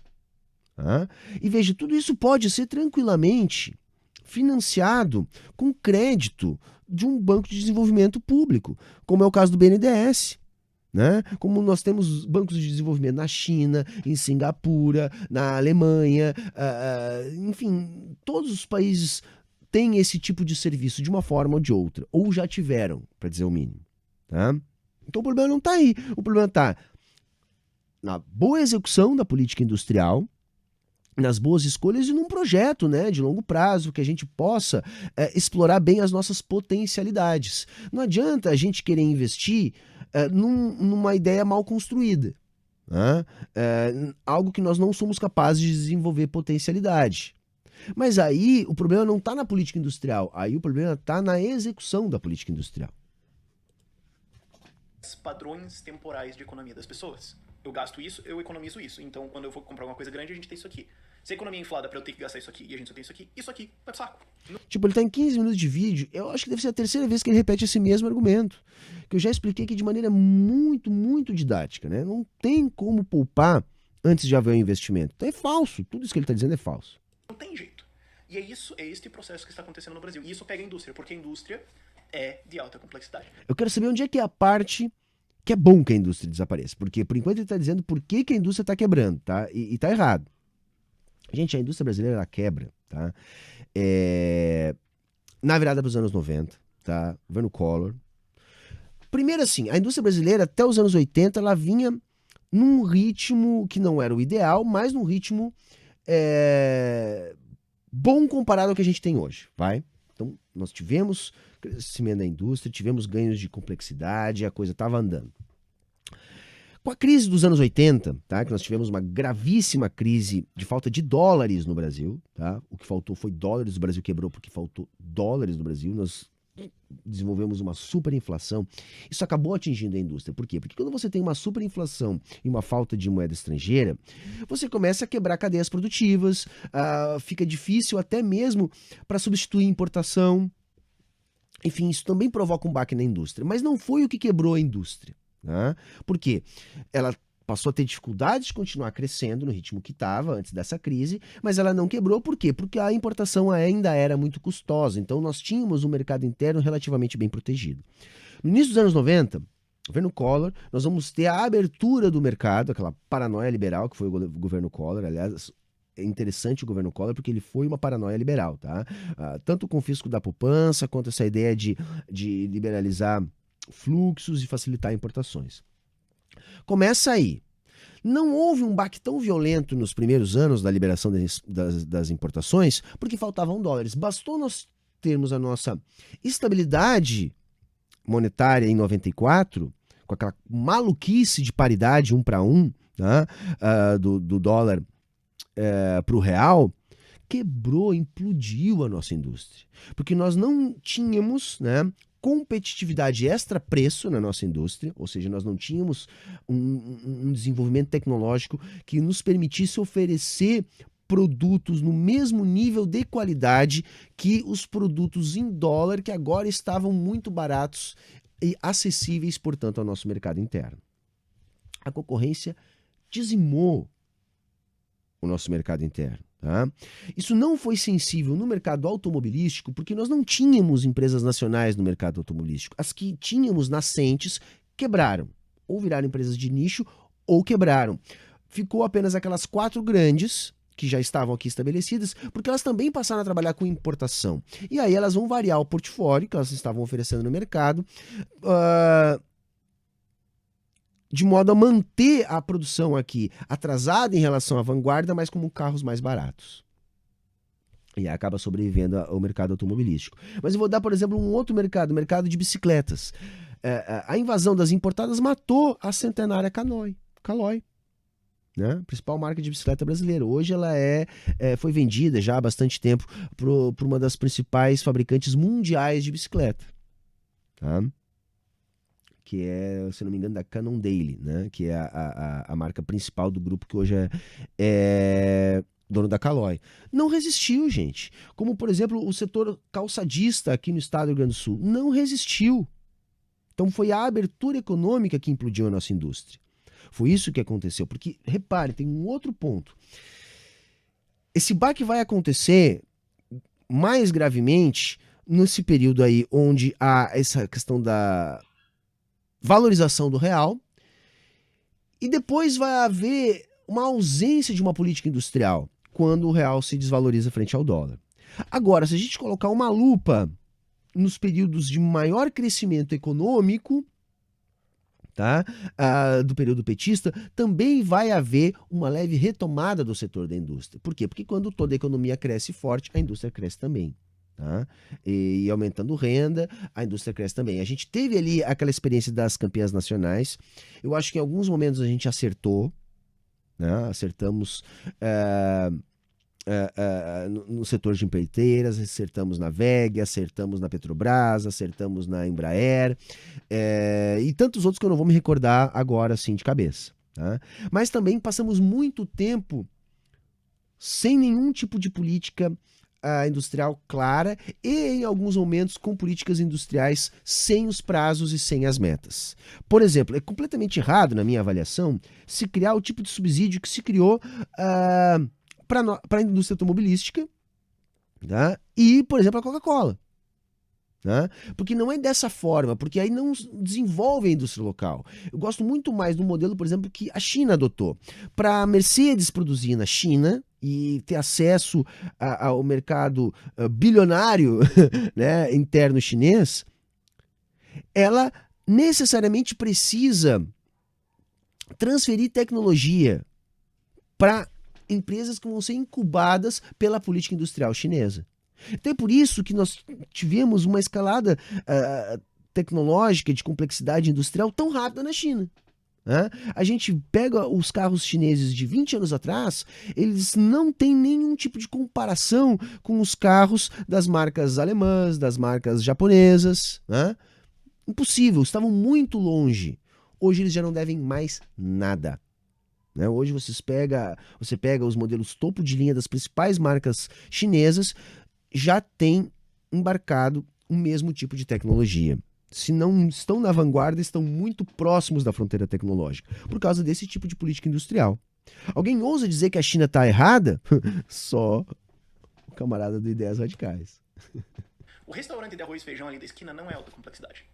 Tá? E veja, tudo isso pode ser tranquilamente financiado com crédito de um banco de desenvolvimento público, como é o caso do BNDES. Né? Como nós temos bancos de desenvolvimento na China, em Singapura, na Alemanha, enfim, todos os países têm esse tipo de serviço de uma forma ou de outra, ou já tiveram, para dizer o mínimo. Tá? Então o problema não está aí, o problema está na boa execução da política industrial, nas boas escolhas e num projeto, né, de longo prazo que a gente possa explorar bem as nossas potencialidades. Não adianta a gente querer investir numa ideia mal construída, né? Algo que nós não somos capazes de desenvolver potencialidade. Mas aí o problema não está na política industrial, aí o problema está na execução da política industrial. Padrões temporais de economia das pessoas. Eu gasto isso, eu economizo isso. Então, quando eu vou comprar alguma coisa grande, a gente tem isso aqui. Se a economia é inflada pra eu ter que gastar isso aqui e a gente só tem isso aqui vai pro saco. Tipo, ele tá em 15 minutos de vídeo, eu acho que deve ser a terceira vez que ele repete esse mesmo argumento, que eu já expliquei aqui de maneira muito, muito didática, né? Não tem como poupar antes de haver um investimento. Então é falso, tudo isso que ele tá dizendo é falso. Não tem jeito. E é este processo que está acontecendo no Brasil. E isso pega a indústria, porque a indústria é de alta complexidade. Eu quero saber onde é que é a parte que é bom que a indústria desapareça, porque por enquanto ele está dizendo por que a indústria está quebrando, tá? E tá errado. Gente, a indústria brasileira ela quebra, tá? Na virada para os anos 90, tá? Governo Collor. Primeiro assim, a indústria brasileira até os anos 80 ela vinha num ritmo que não era o ideal, mas num ritmo bom comparado ao que a gente tem hoje, vai? Então, nós tivemos crescimento da indústria, tivemos ganhos de complexidade, a coisa estava andando. Com a crise dos anos 80, tá, que nós tivemos uma gravíssima crise de falta de dólares no Brasil, tá? O que faltou foi dólares, o Brasil quebrou porque faltou dólares no Brasil, nós desenvolvemos uma superinflação. Isso acabou atingindo a indústria. Por quê? Porque quando você tem uma superinflação e uma falta de moeda estrangeira, você começa a quebrar cadeias produtivas, fica difícil até mesmo para substituir importação. Enfim, isso também provoca um baque na indústria. Mas não foi o que quebrou a indústria. Né? Por quê? Ela passou a ter dificuldade de continuar crescendo no ritmo que estava antes dessa crise, mas ela não quebrou. Por quê? Porque a importação ainda era muito custosa. Então nós tínhamos um mercado interno relativamente bem protegido. No início dos anos 90, governo Collor, nós vamos ter a abertura do mercado, aquela paranoia liberal que foi o governo Collor. Aliás, é interessante o governo Collor porque ele foi uma paranoia liberal, tá? Tanto o confisco da poupança quanto essa ideia de liberalizar fluxos e facilitar importações. Começa aí. Não houve um baque tão violento nos primeiros anos da liberação das importações porque faltavam dólares. Bastou nós termos a nossa estabilidade monetária em 94, com aquela maluquice de paridade 1 para 1, tá? do dólar para o real, quebrou, implodiu a nossa indústria. Porque nós não tínhamos, né, competitividade extra-preço na nossa indústria, ou seja, nós não tínhamos um desenvolvimento tecnológico que nos permitisse oferecer produtos no mesmo nível de qualidade que os produtos em dólar, que agora estavam muito baratos e acessíveis, portanto, ao nosso mercado interno. A concorrência dizimou o nosso mercado interno. Tá? Isso não foi sensível no mercado automobilístico porque nós não tínhamos empresas nacionais no mercado automobilístico. As que tínhamos nascentes quebraram, ou viraram empresas de nicho ou quebraram. Ficou apenas aquelas 4 grandes que já estavam aqui estabelecidas, porque elas também passaram a trabalhar com importação. E aí elas vão variar o portfólio que elas estavam oferecendo no mercado, de modo a manter a produção aqui atrasada em relação à vanguarda, mas como carros mais baratos. E acaba sobrevivendo ao mercado automobilístico. Mas eu vou dar, por exemplo, um outro mercado, o mercado de bicicletas. A invasão das importadas matou a centenária Caloi, né? Principal marca de bicicleta brasileira. Hoje ela foi vendida já há bastante tempo por uma das principais fabricantes mundiais de bicicleta. tá? Que é, se não me engano, da Cannondale, né? Que é a marca principal do grupo que hoje é dono da Caloi. Não resistiu, gente. Como, por exemplo, o setor calçadista aqui no estado do Rio Grande do Sul. Não resistiu. Então foi a abertura econômica que implodiu a nossa indústria. Foi isso que aconteceu. Porque, repare, tem um outro ponto. Esse baque vai acontecer mais gravemente nesse período aí onde há essa questão da valorização do real, e depois vai haver uma ausência de uma política industrial quando o real se desvaloriza frente ao dólar. Agora, se a gente colocar uma lupa nos períodos de maior crescimento econômico, tá? Do período petista, também vai haver uma leve retomada do setor da indústria. Por quê? Porque quando toda a economia cresce forte, a indústria cresce também. Tá? E aumentando renda, a indústria cresce também. A gente teve ali aquela experiência das campeãs nacionais. Eu acho que em alguns momentos a gente acertou, né? Acertamos no setor de empreiteiras, acertamos na WEG, acertamos na Petrobras, acertamos na Embraer, e tantos outros que eu não vou me recordar agora assim de cabeça. Tá? Mas também passamos muito tempo sem nenhum tipo de política industrial clara e, em alguns momentos, com políticas industriais sem os prazos e sem as metas. Por exemplo, é completamente errado, na minha avaliação, se criar o tipo de subsídio que se criou para a indústria automobilística, tá? E, por exemplo, a Coca-Cola. Tá? Porque não é dessa forma, porque aí não desenvolve a indústria local. Eu gosto muito mais do modelo, por exemplo, que a China adotou. Para a Mercedes produzir na China e ter acesso ao mercado bilionário né, interno chinês, ela necessariamente precisa transferir tecnologia para empresas que vão ser incubadas pela política industrial chinesa. Então é por isso que nós tivemos uma escalada tecnológica de complexidade industrial tão rápida na China. Né? A gente pega os carros chineses de 20 anos atrás, eles não têm nenhum tipo de comparação com os carros das marcas alemãs, das marcas japonesas. Né? Impossível, estavam muito longe. Hoje eles já não devem mais nada. Né? Hoje você pega os modelos topo de linha das principais marcas chinesas, já tem embarcado o mesmo tipo de tecnologia. Se não estão na vanguarda, estão muito próximos da fronteira tecnológica, por causa desse tipo de política industrial. Alguém ousa dizer que a China está errada? Só o camarada do Ideias Radicais. O restaurante de arroz e feijão ali da esquina não é alta complexidade.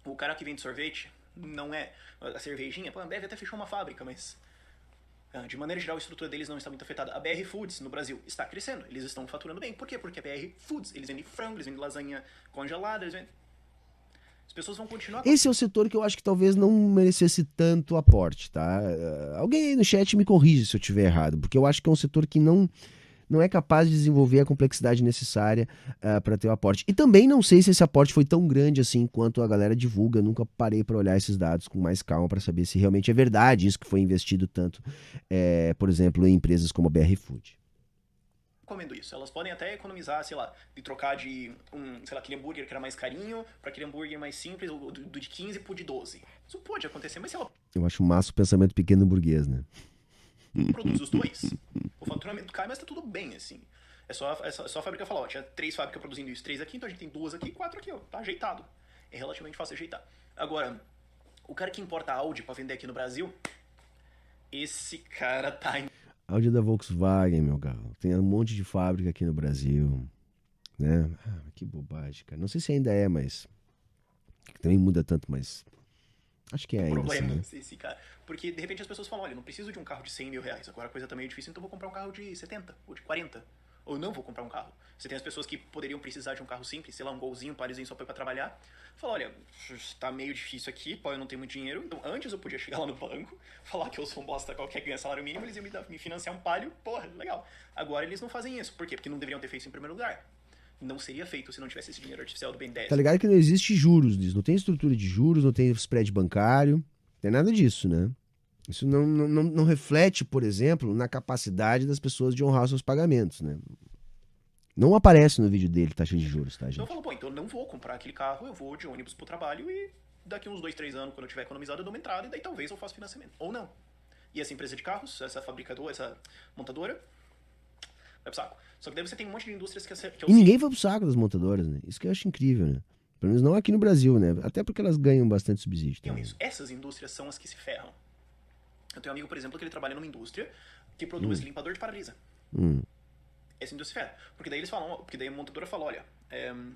O cara que vende sorvete não é a cervejinha. Pô, a Ambev até fechou uma fábrica, mas de maneira geral, a estrutura deles não está muito afetada. A BR Foods, no Brasil, está crescendo. Eles estão faturando bem. Por quê? Porque a BR Foods, eles vendem frango, eles vendem lasanha congelada, eles vendem... As pessoas vão continuar... Esse é o setor que eu acho que talvez não merecesse tanto aporte, tá? Alguém aí no chat me corrige se eu estiver errado, porque eu acho que é um setor que não é capaz de desenvolver a complexidade necessária para ter o aporte. E também não sei se esse aporte foi tão grande assim quanto a galera divulga. Nunca parei para olhar esses dados com mais calma para saber se realmente é verdade isso que foi investido tanto, por exemplo, em empresas como a BR Food. Comendo isso. Elas podem até economizar, sei lá, de trocar de aquele hambúrguer que era mais carinho para aquele hambúrguer mais simples, do de 15 pro de 12. Isso pode acontecer, mas se ela... Eu acho massa o pensamento pequeno burguês, né? Produz os dois. O faturamento cai, mas tá tudo bem, assim. É só a fábrica falar, ó, tinha 3 fábricas produzindo isso, 3 aqui, então a gente tem 2 aqui e 4 aqui, ó. Tá ajeitado. É relativamente fácil ajeitar. Agora, o cara que importa a Audi pra vender aqui no Brasil, esse cara tá... Audi é da Volkswagen, meu galo. Tem um monte de fábrica aqui no Brasil. Né? Que bobagem, cara. Não sei se ainda é, mas... Também muda tanto, mas... Acho que é ainda problema assim, né? esse cara. Porque, de repente, as pessoas falam, olha, não preciso de um carro de 100 mil reais. Agora a coisa tá meio difícil, então vou comprar um carro de 70 ou de 40. Ou não vou comprar um carro. Você tem as pessoas que poderiam precisar de um carro simples, sei lá, um golzinho, um parizinho só pra ir pra trabalhar. Fala, olha, tá meio difícil aqui, pô, eu não tenho muito dinheiro. Então, antes eu podia chegar lá no banco, falar que eu sou um bosta qualquer que ganha salário mínimo, eles iam me financiar um palio, porra, legal. Agora eles não fazem isso. Por quê? Porque não deveriam ter feito isso em primeiro lugar. Não seria feito se não tivesse esse dinheiro artificial do BNDES. Tá ligado que não existe juros nisso. Não tem estrutura de juros, não tem spread bancário. Não tem nada disso, né? Isso não reflete, por exemplo, na capacidade das pessoas de honrar seus pagamentos, né? Não aparece no vídeo dele taxa de juros, tá, Então eu gente? falo, pô, então eu não vou comprar aquele carro, eu vou de ônibus pro trabalho e daqui uns 2, 3 anos, quando eu tiver economizado, eu dou uma entrada e daí talvez eu faça financiamento. Ou não. E essa empresa de carros, essa fabricadora, essa montadora, vai pro saco. Só que daí você tem um monte de indústrias que é o E ninguém seguinte. foi pro saco das montadoras, né? Isso que eu acho incrível, né? Pelo menos não aqui no Brasil, né? Até porque elas ganham bastante subsídio, tá? Isso. Essas indústrias são as que se ferram. Eu tenho um amigo, por exemplo, que ele trabalha numa indústria que produz limpador de para-brisa. Hum. Essa indústria ferra. Porque daí eles falam, porque daí a montadora fala, olha,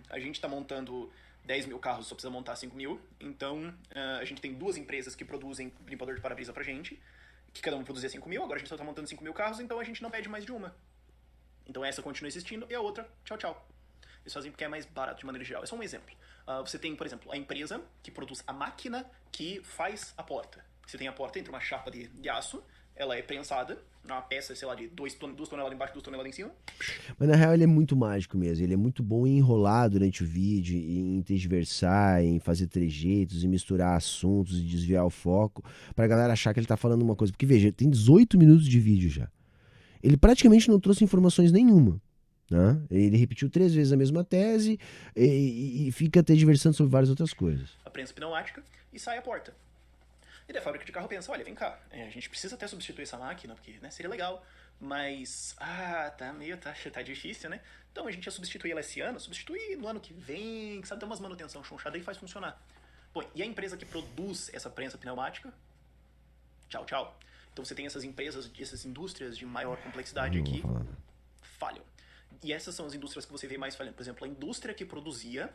a gente tá montando 10 mil carros, só precisa montar 5 mil, então a gente tem duas empresas que produzem limpador de para-brisa pra gente, que cada uma produzia 5 mil, agora a gente só tá montando 5 mil carros, então a gente não pede mais de uma. Então essa continua existindo e a outra, tchau, tchau. Eles fazem porque é mais barato de maneira geral. É só um exemplo. Você tem, por exemplo, a empresa que produz a máquina que faz a porta. Você tem a porta entre uma chapa de aço, ela é prensada, uma peça, sei lá, de 2 toneladas embaixo, 2 toneladas em cima. Mas na real ele é muito mágico mesmo. Ele é muito bom em enrolar durante o vídeo, em tergiversar, em fazer trejeitos, em misturar assuntos e desviar o foco pra galera achar que ele tá falando uma coisa. Porque veja, tem 18 minutos de vídeo já. Ele praticamente não trouxe informações nenhuma. Né? Ele repetiu 3 vezes a mesma tese e fica tergiversando sobre várias outras coisas. A prensa pneumática e sai a porta. E daí a fábrica de carro pensa, olha, vem cá, a gente precisa até substituir essa máquina, porque né, seria legal, mas, tá difícil, né? Então a gente ia substituir ela esse ano, substituir no ano que vem, que sabe, ter umas manutenção chonchada e faz funcionar. Bom, e a empresa que produz essa prensa pneumática? Tchau, tchau. Então você tem essas empresas, essas indústrias de maior complexidade Não vou aqui, falar. falham. E essas são as indústrias que você vê mais falhando. Por exemplo, a indústria que produzia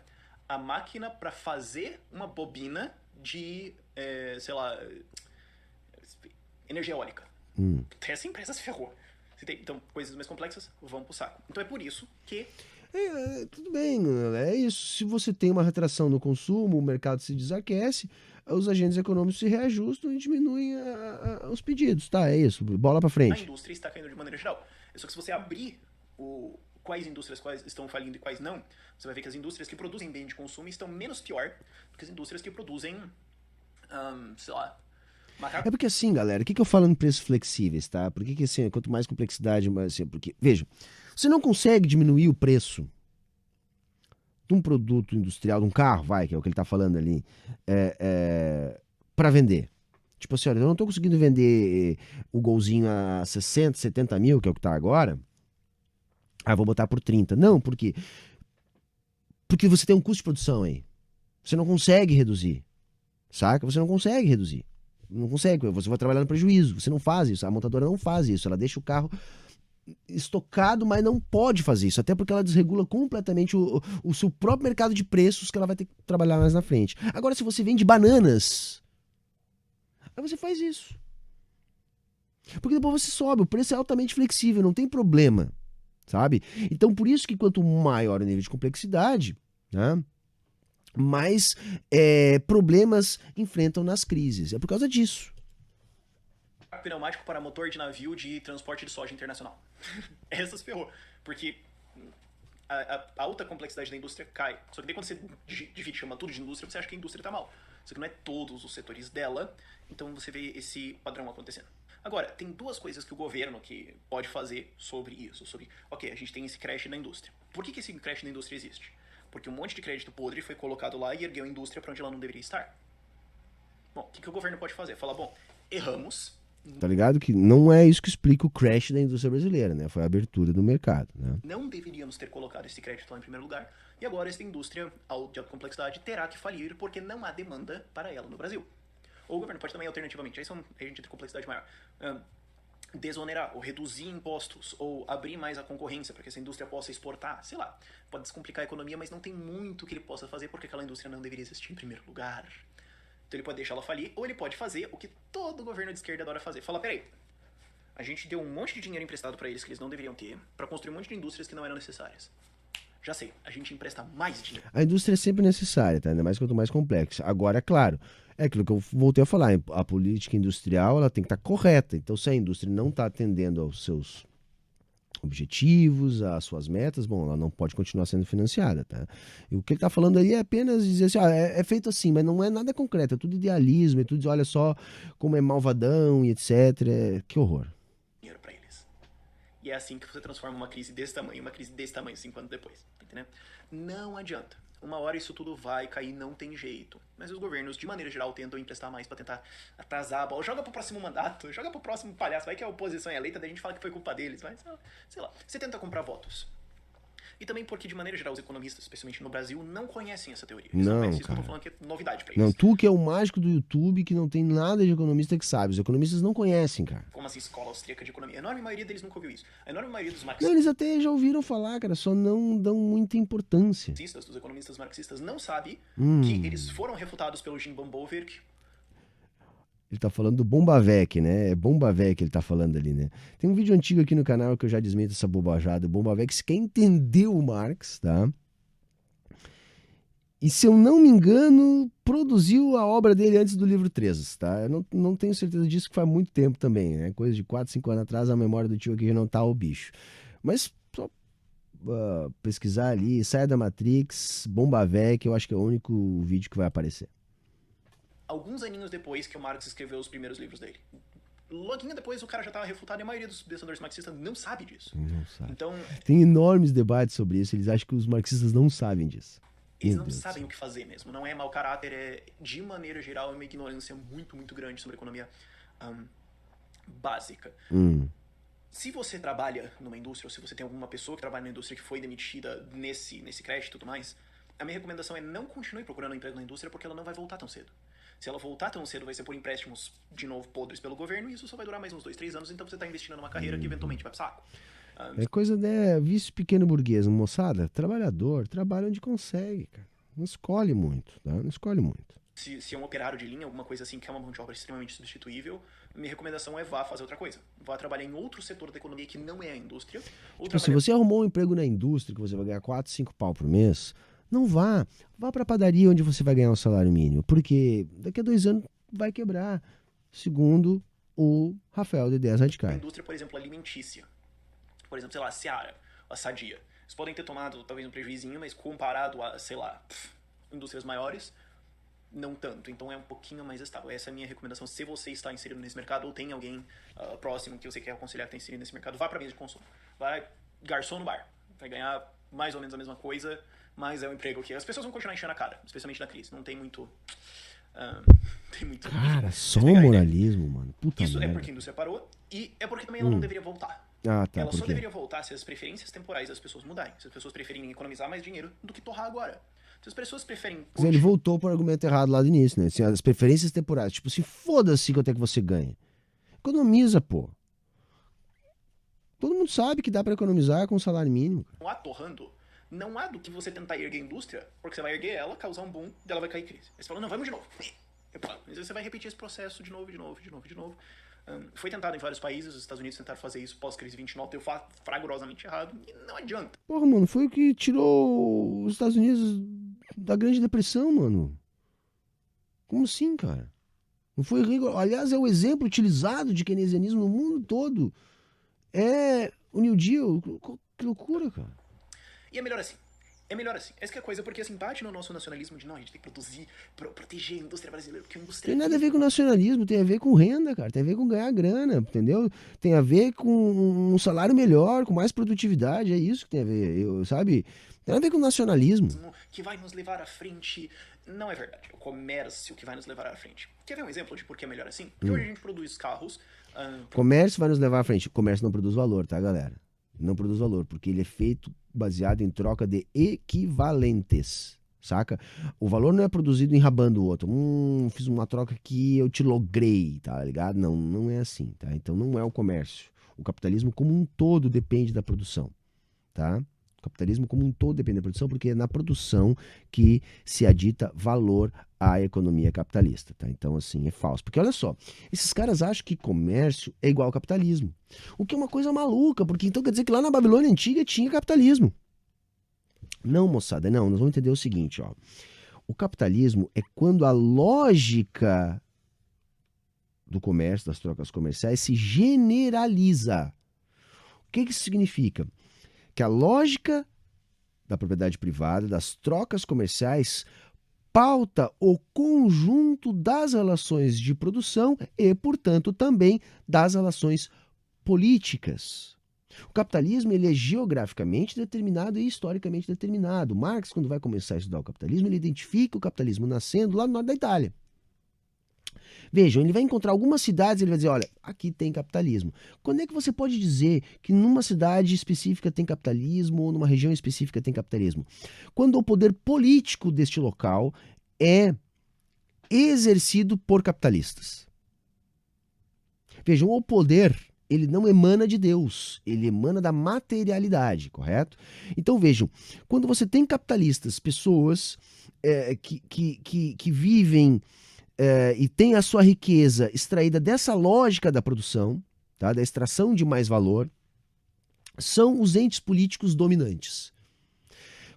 a máquina para fazer uma bobina de, sei lá, energia eólica. Essa empresa se ferrou. Então, coisas mais complexas vão pro saco. Então é por isso que Tudo bem, é isso. Se você tem uma retração no consumo, o mercado se desaquece, os agentes econômicos se reajustam e diminuem os pedidos, tá? É isso. Bola pra a frente. indústria está caindo de maneira geral. Só que se você abrir quais indústrias quais estão falindo e quais não, você vai ver que as indústrias que produzem bem de consumo estão menos pior do que as indústrias que produzem, sei lá, É porque assim, galera, o que eu falo em preços flexíveis, tá? Por que assim, quanto mais complexidade, mais assim, porque, veja, você não consegue diminuir o preço de um produto industrial, de um carro, vai, que é o que ele tá falando ali, para vender. Tipo assim, olha, eu não tô conseguindo vender o Golzinho a 60, 70 mil, que é o que tá agora. Ah, vou botar por 30. Não, por quê? Porque você tem um custo de produção aí. Você não consegue reduzir. Saca? Você não consegue reduzir. Não consegue. Você vai trabalhar no prejuízo. Você não faz isso. A montadora não faz isso. Ela deixa o carro estocado, mas não pode fazer isso. Até porque ela desregula completamente o seu próprio mercado de preços que ela vai ter que trabalhar mais na frente. Agora, se você vende bananas, aí você faz isso. Porque depois você sobe. O preço é altamente flexível. Não tem problema. Sabe? Então, por isso que quanto maior o nível de complexidade, né, mais problemas enfrentam nas crises. É por causa disso. pneumático para motor de navio de transporte de soja internacional. Essas ferrou. Porque a alta complexidade da indústria cai. Só que daí quando você divide, chama tudo de indústria, você acha que a indústria está mal. Só que não é todos os setores dela, então você vê esse padrão acontecendo. Agora, tem duas coisas que o governo que pode fazer sobre isso. Ok, a gente tem esse crash na indústria. Por que esse crash na indústria existe? Porque um monte de crédito podre foi colocado lá e ergueu a indústria para onde ela não deveria estar. Bom, o que o governo pode fazer? Falar, bom, erramos. Tá ligado? Que não é isso que explica o crash da indústria brasileira, né? Foi a abertura do mercado, né? Não deveríamos ter colocado esse crédito lá em primeiro lugar. E agora essa indústria de alta complexidade terá que falir porque não há demanda para ela no Brasil. Ou o governo pode também, alternativamente, aí a gente tem complexidade maior, desonerar ou reduzir impostos ou abrir mais a concorrência para que essa indústria possa exportar, sei lá, pode descomplicar a economia, mas não tem muito que ele possa fazer porque aquela indústria não deveria existir em primeiro lugar. Então ele pode deixar ela falir ou ele pode fazer o que todo governo de esquerda adora fazer. Fala, peraí, a gente deu um monte de dinheiro emprestado para eles que eles não deveriam ter para construir um monte de indústrias que não eram necessárias. Já sei, a gente empresta mais dinheiro. A indústria é sempre necessária, tá? Ainda mais quanto mais complexa. Agora, é claro, é aquilo que eu voltei a falar, a política industrial ela tem que estar correta. Então, se a indústria não está atendendo aos seus objetivos, às suas metas, bom, ela não pode continuar sendo financiada, tá? E o que ele está falando aí é apenas dizer assim, é feito assim, mas não é nada concreto, é tudo idealismo, é tudo dizer, olha só como é malvadão e etc. Que horror. Dinheiro para eles. E é assim que você transforma uma crise desse tamanho em uma crise desse tamanho 5 anos depois. Tá entendendo? Não adianta. Uma hora isso tudo vai cair, não tem jeito. Mas os governos, de maneira geral, tentam emprestar mais pra tentar atrasar a bola. Joga pro próximo mandato, joga pro próximo palhaço. Vai que a oposição é eleita, daí a gente fala que foi culpa deles. Mas, sei lá, você tenta comprar votos. E também porque, de maneira geral, os economistas, especialmente no Brasil, não conhecem essa teoria. Eles Não, conhecem isso que eu cara. tô falando que é novidade pra Não, eles. tu que é o mágico do YouTube, que não tem nada de economista que sabe. Os economistas não conhecem, cara. Como assim, escola austríaca de economia? A enorme maioria deles nunca ouviu isso. A enorme maioria dos Não, marxistas, eles até já ouviram falar, cara, só não dão muita importância. dos economistas marxistas, não sabe Hum. que eles foram refutados pelo Jim Bamboverk. Ele tá falando do Bombavec, né? É Bombavec que ele tá falando ali, né? Tem um vídeo antigo aqui no canal que eu já desmento essa bobajada. O Bombavec, se quer entender o Marx, tá? E se eu não me engano, produziu a obra dele antes do livro 3, tá? Eu não tenho certeza disso, que faz muito tempo também, né? Coisa de 4, 5 anos atrás, a memória do tio aqui já não tá o bicho. Mas só pesquisar ali, Saia da Matrix, Bombavec, eu acho que é o único vídeo que vai aparecer. Alguns aninhos depois que o Marx escreveu os primeiros livros dele. Loguinho depois o cara já estava refutado e a maioria dos pensadores marxistas não sabe disso. Não sabe. Então, Tem enormes debates sobre isso, eles acham que os marxistas não sabem disso. eles Meu não Deus do sabem céu. o que fazer mesmo. Não é mau caráter, é, de maneira geral, uma ignorância muito, muito grande sobre a economia básica. Se você trabalha numa indústria, ou se você tem alguma pessoa que trabalha na indústria que foi demitida nesse crash e tudo mais, a minha recomendação é não continue procurando emprego na indústria porque ela não vai voltar tão cedo. Se ela voltar tão cedo, vai ser por empréstimos, de novo, podres pelo governo, e isso só vai durar mais uns 2, 3 anos, então você está investindo numa carreira que eventualmente vai pro saco. É coisa de vício pequeno burguês, moçada. Trabalhador, trabalha onde consegue, cara. Não escolhe muito, tá? Não escolhe muito. Se é um operário de linha, alguma coisa assim que é uma mão de obra extremamente substituível, minha recomendação é vá fazer outra coisa. Vá trabalhar em outro setor da economia que não é a indústria. Ou Tipo, se trabalhar... você arrumou um emprego na indústria que você vai ganhar 4, 5 pau por mês, não vá. Vá pra padaria onde você vai ganhar um salário mínimo. Porque daqui a 2 anos vai quebrar. Segundo o Rafael de Ideias A Radicais. indústria, por exemplo, alimentícia. Por exemplo, sei lá, a Seara, a Sadia. Eles podem ter tomado talvez um prejuizinho, mas comparado a, sei lá, indústrias maiores, não tanto. Então é um pouquinho mais estável. Essa é a minha recomendação. Se você está inserido nesse mercado ou tem alguém próximo que você quer aconselhar que está inserido nesse mercado, vá para mesa de consumo. Vai garçom no bar. Vai ganhar mais ou menos a mesma coisa, mas é um emprego que as pessoas vão continuar enchendo a cara, especialmente na crise. Não tem muito... tem muito... Cara, só Vocês pegarem, né? moralismo, mano. Puta Isso é merda. porque a indústria parou e é porque também ela não deveria voltar. Ah, tá. Ela Por só quê? deveria voltar se as preferências temporais das pessoas mudarem. Se as pessoas preferirem economizar mais dinheiro do que torrar agora. Se as pessoas preferem... Mas ele voltou pro argumento errado lá do início, né? Assim, as preferências temporárias. Tipo, se foda-se quanto é que você ganha. Economiza, pô. Todo mundo sabe que dá pra economizar com salário mínimo. Não há torrando, não há do que você tentar erguer a indústria, porque você vai erguer ela, causar um boom, e ela vai cair em crise. Aí você fala, não, vamos de novo. Mas você vai repetir esse processo de novo. Foi tentado em vários países, os Estados Unidos tentaram fazer isso pós-crise 29, deu fragorosamente errado, e não adianta. Porra, mano, foi o que tirou os Estados Unidos da Grande Depressão, mano. Como assim, cara? Não foi Aliás, é o exemplo utilizado de keynesianismo no mundo todo. É o New Deal. Que loucura, cara. E é melhor assim. Essa que é a coisa, porque assim, bate no nosso nacionalismo de não, a gente tem que produzir, proteger a indústria brasileira, porque a indústria... Tem nada a ver com nacionalismo, tem a ver com renda, cara. Tem a ver com ganhar grana, entendeu? Tem a ver com um salário melhor, com mais produtividade. É isso que tem a ver, sabe? Tem a ver com nacionalismo. Que vai nos levar à frente. Não é verdade. É o comércio que vai nos levar à frente. Quer ver um exemplo de por que é melhor assim? Porque hoje a gente produz carros... Comércio vai nos levar à frente. O comércio não produz valor, tá, galera? Não produz valor, porque ele é feito baseado em troca de equivalentes, saca? O valor não é produzido enrabando o outro. Fiz uma troca aqui, eu te logrei, tá ligado? Não, não é assim, tá? Então não é o comércio. O capitalismo como um todo depende da produção, tá? O capitalismo como um todo depende da produção, porque é na produção que se adita valor à economia capitalista, tá? Então, assim, é falso. Porque, olha só, esses caras acham que comércio é igual ao capitalismo. O que é uma coisa maluca, porque então quer dizer que lá na Babilônia Antiga tinha capitalismo. Não, moçada, não. Nós vamos entender o seguinte, ó. O capitalismo é quando a lógica do comércio, das trocas comerciais, se generaliza. O que isso significa? Que a lógica da propriedade privada, das trocas comerciais, pauta o conjunto das relações de produção e, portanto, também das relações políticas. O capitalismo ele é geograficamente determinado e historicamente determinado. Marx, quando vai começar a estudar o capitalismo, ele identifica o capitalismo nascendo lá no norte da Itália. Vejam, ele vai encontrar algumas cidades e ele vai dizer, olha, aqui tem capitalismo. Quando é que você pode dizer que numa cidade específica tem capitalismo ou numa região específica tem capitalismo? Quando o poder político deste local é exercido por capitalistas. Vejam, o poder, ele não emana de Deus, ele emana da materialidade, correto? Então vejam, quando você tem capitalistas, pessoas que vivem e têm a sua riqueza extraída dessa lógica da produção, tá? Da extração de mais valor, são os entes políticos dominantes.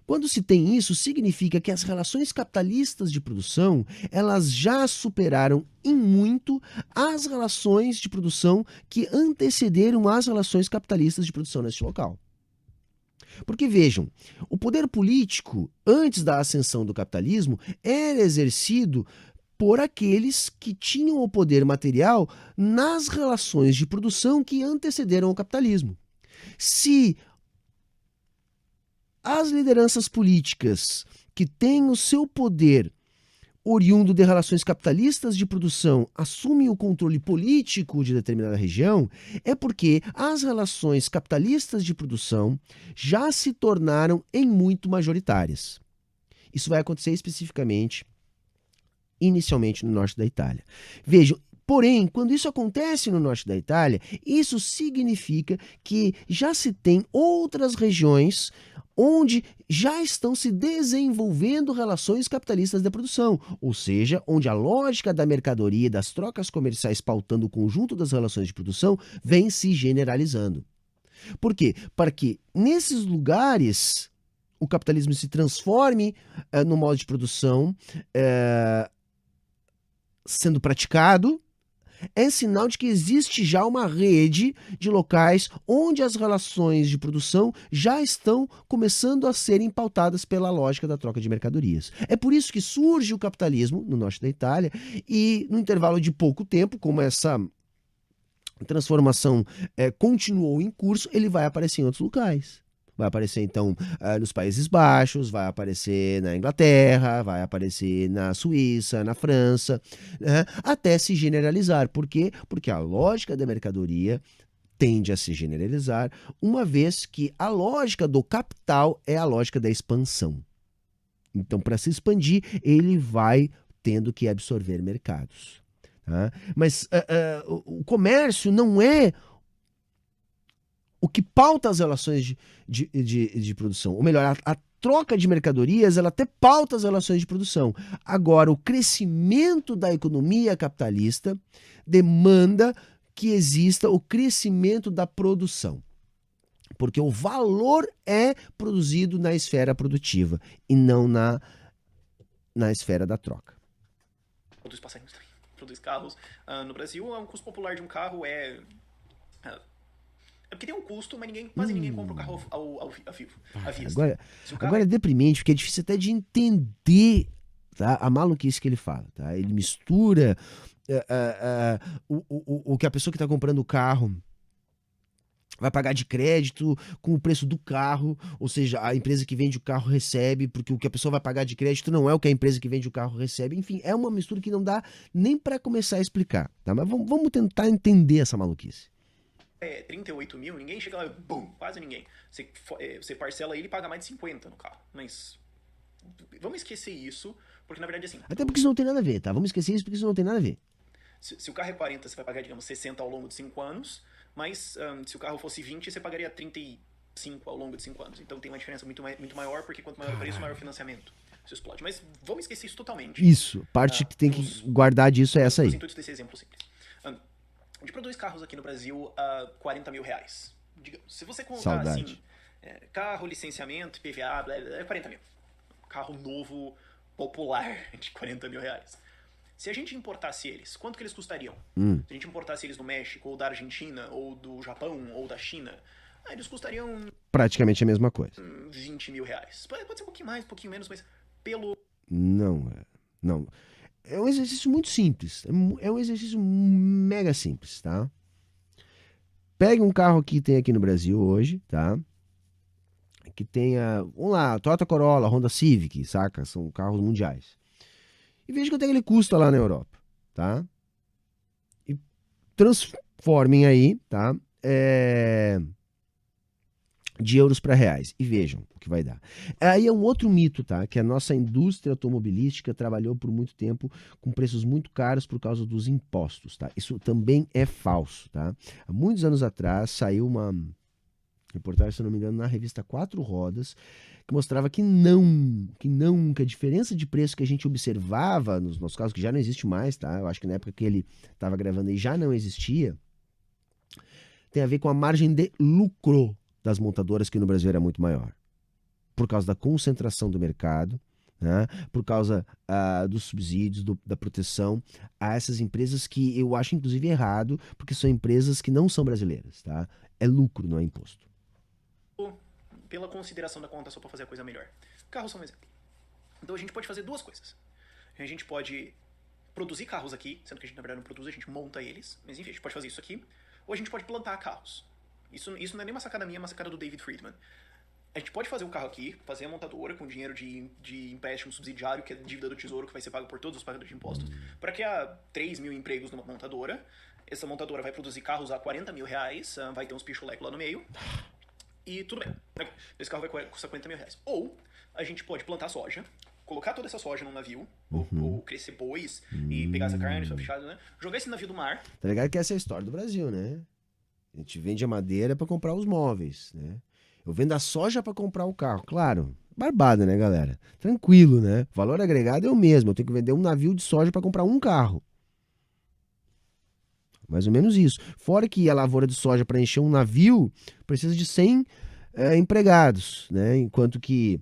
Quando se tem isso, significa que as relações capitalistas de produção, elas já superaram em muito as relações de produção que antecederam as relações capitalistas de produção neste local. Porque vejam, o poder político, antes da ascensão do capitalismo, era exercido por aqueles que tinham o poder material nas relações de produção que antecederam o capitalismo. Se as lideranças políticas que têm o seu poder oriundo de relações capitalistas de produção assumem o controle político de determinada região, é porque as relações capitalistas de produção já se tornaram em muito majoritárias. Isso vai acontecer especificamente, inicialmente no norte da Itália. Vejam, porém, quando isso acontece no norte da Itália, isso significa que já se tem outras regiões onde já estão se desenvolvendo relações capitalistas de produção, ou seja, onde a lógica da mercadoria e das trocas comerciais pautando o conjunto das relações de produção vem se generalizando. Por quê? Para que nesses lugares o capitalismo se transforme no modo de produção sendo praticado, é sinal de que existe já uma rede de locais onde as relações de produção já estão começando a serem pautadas pela lógica da troca de mercadorias. É por isso que surge o capitalismo no norte da Itália e, no intervalo de pouco tempo, como essa transformação continuou em curso, ele vai aparecer em outros locais. Vai aparecer, então, nos Países Baixos, vai aparecer na Inglaterra, vai aparecer na Suíça, na França, né? Até se generalizar. Por quê? Porque a lógica da mercadoria tende a se generalizar, uma vez que a lógica do capital é a lógica da expansão. Então, para se expandir, ele vai tendo que absorver mercados. Tá? Mas o comércio não é o que pauta as relações de produção. Ou melhor, a troca de mercadorias, ela até pauta as relações de produção. Agora, o crescimento da economia capitalista demanda que exista o crescimento da produção. Porque o valor é produzido na esfera produtiva e não na esfera da troca. Produz passarinhos também, produz carros. No Brasil, o custo popular de um carro é porque tem um custo, mas quase ninguém compra o carro à vista. Agora é deprimente, porque é difícil até de entender, tá, a maluquice que ele fala. Tá? Ele mistura o que a pessoa que está comprando o carro vai pagar de crédito com o preço do carro, ou seja, a empresa que vende o carro recebe, porque o que a pessoa vai pagar de crédito não é o que a empresa que vende o carro recebe. Enfim, é uma mistura que não dá nem para começar a explicar. Tá? Mas vamos tentar entender essa maluquice. 38 mil, ninguém chega lá, bum, quase ninguém. Você parcela ele e paga mais de 50 no carro. Mas vamos esquecer isso, porque na verdade assim... Até porque isso não tem nada a ver, tá? Vamos esquecer isso porque isso não tem nada a ver. Se o carro é 40, você vai pagar, digamos, 60 ao longo de 5 anos, mas se o carro fosse 20, você pagaria 35 ao longo de 5 anos. Então tem uma diferença muito maior, porque quanto maior o preço, maior o financiamento. Isso explode. Mas vamos esquecer isso totalmente. Isso, parte que tem que guardar disso é essa aí. Os intuitos desse exemplo simples. A gente produz carros aqui no Brasil a 40 mil reais. Digamos, se você contar assim, carro, licenciamento, IPVA, blá, blá, é 40 mil. Carro novo, popular, de 40 mil reais. Se a gente importasse eles, quanto que eles custariam? Se a gente importasse eles do México, ou da Argentina, ou do Japão, ou da China, eles custariam... praticamente a mesma coisa. 20 mil reais. Pode ser um pouquinho mais, um pouquinho menos, mas pelo... Não. É um exercício muito simples. É um exercício mega simples, tá? pegue um carro que tem aqui no Brasil hoje, tá? Que tenha, vamos lá, Toyota Corolla, Honda Civic, saca? São carros mundiais. E veja quanto é que ele custa lá na Europa, tá? E transformem aí, tá? De euros para reais. E vejam o que vai dar. Aí é um outro mito, tá? Que a nossa indústria automobilística trabalhou por muito tempo com preços muito caros por causa dos impostos, tá? Isso também é falso, tá? Há muitos anos atrás saiu uma reportagem, se eu não me engano, na revista Quatro Rodas, que mostrava que a diferença de preço que a gente observava nos nossos carros, que já não existe mais, tá? Eu acho que na época que ele estava gravando aí já não existia, tem a ver com a margem de lucro das montadoras, que no Brasil era muito maior. Por causa da concentração do mercado, né? Por causa dos subsídios, da proteção a essas empresas que eu acho inclusive errado, porque são empresas que não são brasileiras, tá? É lucro, não é imposto. Pela consideração da conta, só para fazer a coisa melhor. Carros são um exemplo. Então a gente pode fazer duas coisas. A gente pode produzir carros aqui, sendo que a gente na verdade não produz, a gente monta eles, mas enfim, a gente pode fazer isso aqui. Ou a gente pode plantar carros. Isso não é nem uma sacada minha, é uma sacada do David Friedman. A gente pode fazer um carro aqui, fazer a montadora com dinheiro de empréstimo subsidiário, que é dívida do tesouro, que vai ser pago por todos os pagadores de impostos, para criar 3 mil empregos numa montadora. Essa montadora vai produzir carros a 40 mil reais, vai ter uns pichulecos lá no meio. E tudo bem, esse carro vai custar 40 mil reais. Ou a gente pode plantar soja, colocar toda essa soja num navio, ou crescer bois e pegar essa carne, só fechada, né? Jogar esse navio do mar. Tá ligado que essa é a história do Brasil, né? A gente vende a madeira para comprar os móveis, né? Eu vendo a soja para comprar o carro. Claro, barbada, né, galera? Tranquilo, né? O valor agregado é o mesmo. Eu tenho que vender um navio de soja para comprar um carro. Mais ou menos isso. Fora que a lavoura de soja para encher um navio precisa de 100 empregados, né? Enquanto que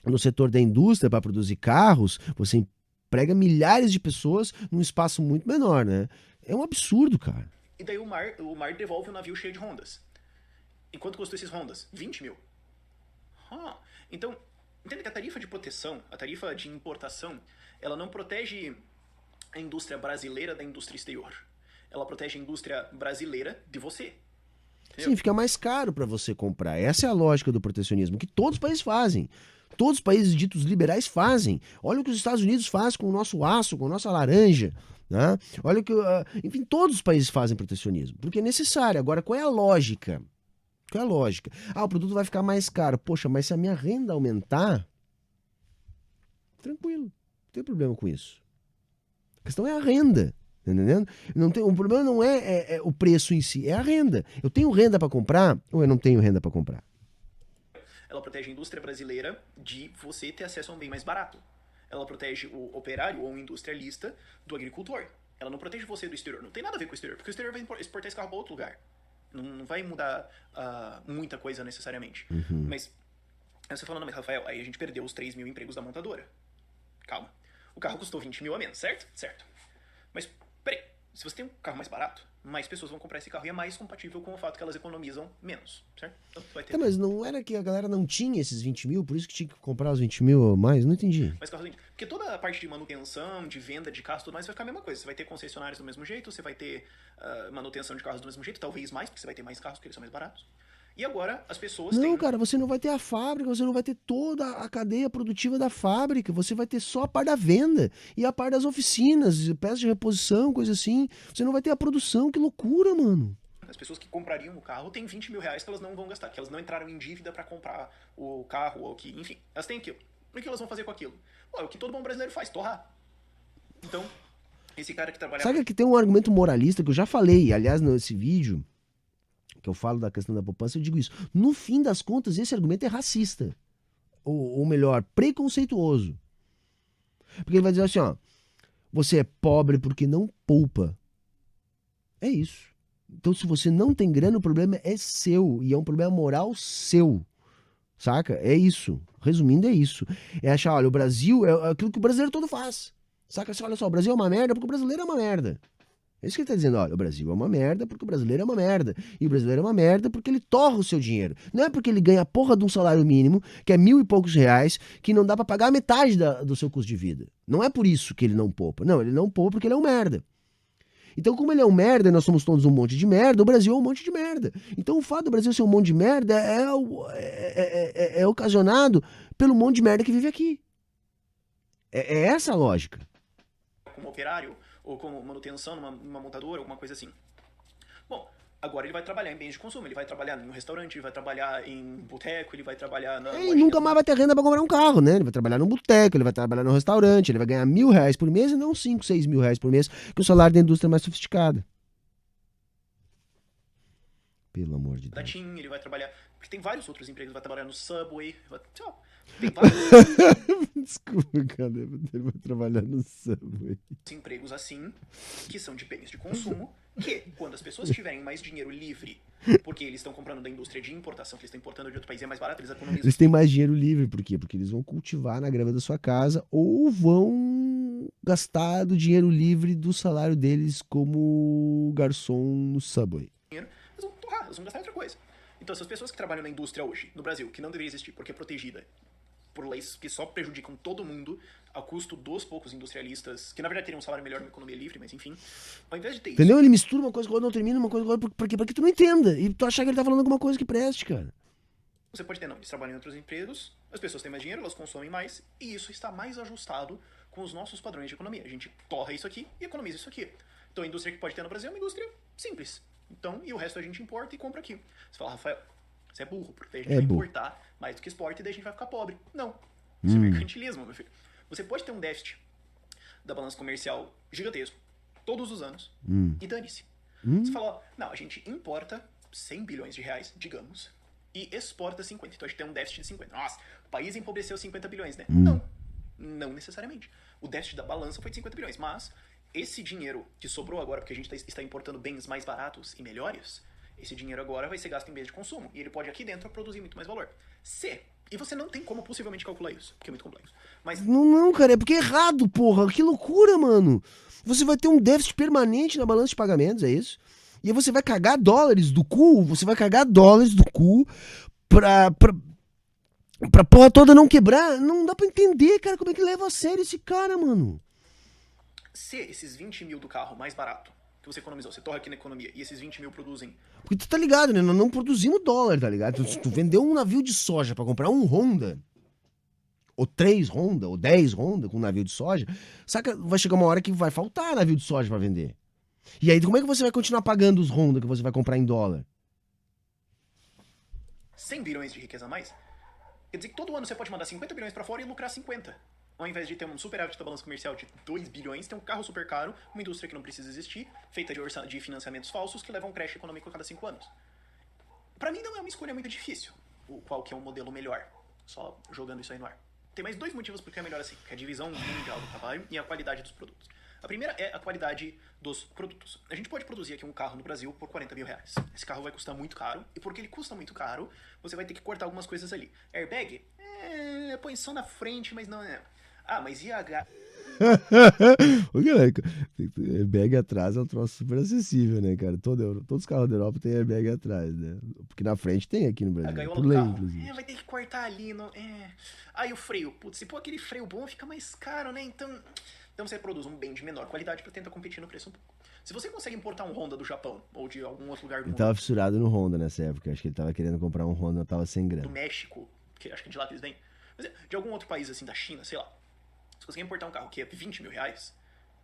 no setor da indústria, para produzir carros, você emprega milhares de pessoas num espaço muito menor, né? É um absurdo, cara. E daí o mar devolve o navio cheio de Hondas. E quanto custou esses Hondas? 20 mil. Então, entende que a tarifa de proteção, a tarifa de importação, ela não protege a indústria brasileira da indústria exterior. Ela protege a indústria brasileira de você. Entendeu? Sim, fica mais caro para você comprar. Essa é a lógica do protecionismo, que todos os países fazem. Todos os países ditos liberais fazem. Olha o que os Estados Unidos fazem com o nosso aço, com a nossa laranja. Né? Olha o que... enfim, todos os países fazem protecionismo, porque é necessário. Agora, qual é a lógica? Qual é a lógica? O produto vai ficar mais caro. Poxa, mas se a minha renda aumentar, tranquilo, não tem problema com isso. A questão é a renda. Tá entendendo? O problema não é o preço em si, é a renda. Eu tenho renda para comprar ou eu não tenho renda para comprar? Ela protege a indústria brasileira de você ter acesso a um bem mais barato. Ela protege o operário ou o industrialista do agricultor. Ela não protege você do exterior. Não tem nada a ver com o exterior, porque o exterior vai exportar esse carro para outro lugar. Não vai mudar muita coisa necessariamente. Mas, você falando, mas Rafael, aí a gente perdeu os 3 mil empregos da montadora. Calma. O carro custou 20 mil a menos, certo? Certo. Mas, peraí, se você tem um carro mais barato, mais pessoas vão comprar esse carro e é mais compatível com o fato que elas economizam menos, certo? Então, vai ter... mas não era que a galera não tinha esses 20 mil, por isso que tinha que comprar os 20 mil ou mais? Não entendi. Mas carros, porque toda a parte de manutenção, de venda de carros e tudo mais vai ficar a mesma coisa. Você vai ter concessionários do mesmo jeito, você vai ter manutenção de carros do mesmo jeito, talvez mais, porque você vai ter mais carros porque eles são mais baratos. E agora as pessoas Não, têm... cara, você não vai ter a fábrica, você não vai ter toda a cadeia produtiva da fábrica, você vai ter só a parte da venda e a parte das oficinas, peças de reposição, coisa assim. Você não vai ter a produção, que loucura, mano. As pessoas que comprariam o carro têm 20 mil reais que elas não vão gastar, que elas não entraram em dívida para comprar o carro, ou que, enfim, elas têm aquilo. O que elas vão fazer com aquilo? É o que todo bom brasileiro faz, torrar. Então, esse cara que trabalha... Sabe que tem um argumento moralista que eu já falei, aliás, nesse vídeo, que eu falo da questão da poupança, eu digo isso. No fim das contas, esse argumento é racista. Ou melhor, preconceituoso. Porque ele vai dizer assim, ó, você é pobre porque não poupa. É isso. Então, se você não tem grana, o problema é seu. E é um problema moral seu. Saca? É isso. Resumindo, é isso. É achar, olha, o Brasil é aquilo que o brasileiro todo faz. Saca? Assim, olha só, o Brasil é uma merda porque o brasileiro é uma merda. É isso que ele tá dizendo, olha, o Brasil é uma merda porque o brasileiro é uma merda. E o brasileiro é uma merda porque ele torra o seu dinheiro. Não é porque ele ganha a porra de um salário mínimo, que é 1.000 e poucos reais, que não dá pra pagar a metade do seu custo de vida. Não é por isso que ele não poupa. Não, ele não poupa porque ele é um merda. Então, como ele é um merda e nós somos todos um monte de merda, o Brasil é um monte de merda. Então, o fato do Brasil ser um monte de merda é ocasionado pelo monte de merda que vive aqui. É essa a lógica. Como operário ou como manutenção numa montadora, alguma coisa assim. Bom, agora ele vai trabalhar em bens de consumo, ele vai trabalhar em um restaurante, ele vai trabalhar em boteco, ele vai trabalhar na E nunca mais vai ter renda pra comprar um carro, né? Ele vai trabalhar num boteco, ele vai trabalhar num restaurante, ele vai ganhar R$1.000 por mês e não 5, 6 mil reais por mês, que o salário da indústria é mais sofisticada. Pelo amor de da Deus. TIM, ele vai trabalhar. Porque tem vários outros empregos, ele vai trabalhar no Subway, tem vários Desculpa, cara, ele vai trabalhar no Subway. empregos assim, que são de bens de consumo, que quando as pessoas tiverem mais dinheiro livre, porque eles estão comprando da indústria de importação, que eles estão importando de outro país e é mais barato, eles economizam. Eles têm mais dinheiro livre, por quê? Porque eles vão cultivar na grama da sua casa ou vão gastar do dinheiro livre do salário deles como garçom no Subway. Eles vão torrar, eles vão gastar em outra coisa. Então, essas pessoas que trabalham na indústria hoje, no Brasil, que não deveria existir porque é protegida por leis que só prejudicam todo mundo, a custo dos poucos industrialistas, que na verdade teriam um salário melhor numa economia livre, mas enfim, ao invés de ter Entendeu? Ele mistura uma coisa com a outra, não termina uma coisa com a outra, pra que tu não entenda. E tu achar que ele tá falando alguma coisa que preste, cara. você pode ter, não, eles trabalham em outros empregos, as pessoas têm mais dinheiro, elas consomem mais, e isso está mais ajustado com os nossos padrões de economia. A gente torra isso aqui e economiza isso aqui. Então a indústria que pode ter no Brasil é uma indústria simples. Então, e o resto a gente importa e compra aqui. Você fala, Rafael, você é burro, porque daí a gente vai importar mais do que exporta e daí a gente vai ficar pobre. Não. Isso é mercantilismo, meu filho. Você pode ter um déficit da balança comercial gigantesco, todos os anos, e dane-se. Você fala, ó, não, a gente importa 100 bilhões de reais, digamos, e exporta 50. Então a gente tem um déficit de 50. Nossa, o país empobreceu 50 bilhões, né? Não. Não necessariamente. O déficit da balança foi de 50 bilhões, mas esse dinheiro que sobrou agora, porque a gente está importando bens mais baratos e melhores, esse dinheiro agora vai ser gasto em bens de consumo. E ele pode aqui dentro produzir muito mais valor. E você não tem como possivelmente calcular isso, porque é muito complexo. Mas Não, cara, é porque é errado, porra. Que loucura, mano. Você vai ter um déficit permanente na balança de pagamentos, é isso? E aí você vai cagar dólares do cu, pra porra toda não quebrar. Não dá pra entender, cara, como é que leva a sério esse cara, mano. se esses 20 mil do carro mais barato que você economizou, você torra aqui na economia, e esses 20 mil produzem. Porque tu tá ligado, né? Nós não produzimos dólar, tá ligado? Se tu vendeu um navio de soja pra comprar um Honda, ou 3 Honda, ou 10 Honda com um navio de soja, saca? Vai chegar uma hora que vai faltar navio de soja pra vender. E aí, como é que você vai continuar pagando os Honda que você vai comprar em dólar? 100 bilhões de riqueza a mais? Quer dizer que todo ano você pode mandar 50 bilhões pra fora e lucrar 50. Ao invés de ter um superávit da balança comercial de 2 bilhões, tem um carro super caro, uma indústria que não precisa existir, feita de financiamentos falsos que levam um crash econômico a cada 5 anos. Pra mim não é uma escolha muito difícil, qual que é um modelo melhor, só jogando isso aí no ar. Tem mais 2 motivos porque é melhor assim, que é a divisão mundial do trabalho e a qualidade dos produtos. A primeira é a qualidade dos produtos. A gente pode produzir aqui um carro no Brasil por 40 mil reais. Esse carro vai custar muito caro, e porque ele custa muito caro, você vai ter que cortar algumas coisas ali. Airbag? Põe só na frente, mas não é. Ah, mas e a... Ô, galera, airbag atrás é um troço super acessível, né, cara? Todos os carros da Europa tem airbag atrás, né? Porque na frente tem aqui no Brasil. A gaiola por do lei, carro. inclusive. Vai ter que cortar ali. Aí o freio. Putz, se pôr aquele freio bom, fica mais caro, né? Então você produz um bem de menor qualidade pra tentar competir no preço um pouco. Se você consegue importar um Honda do Japão ou de algum outro lugar do Ele mundo, tava fissurado no Honda nessa época. Acho que ele tava querendo comprar um Honda, tava sem do grana. México, que acho que de lá que eles vêm, mas de algum outro país assim, da China, sei lá, se conseguir importar um carro que é 20 mil reais,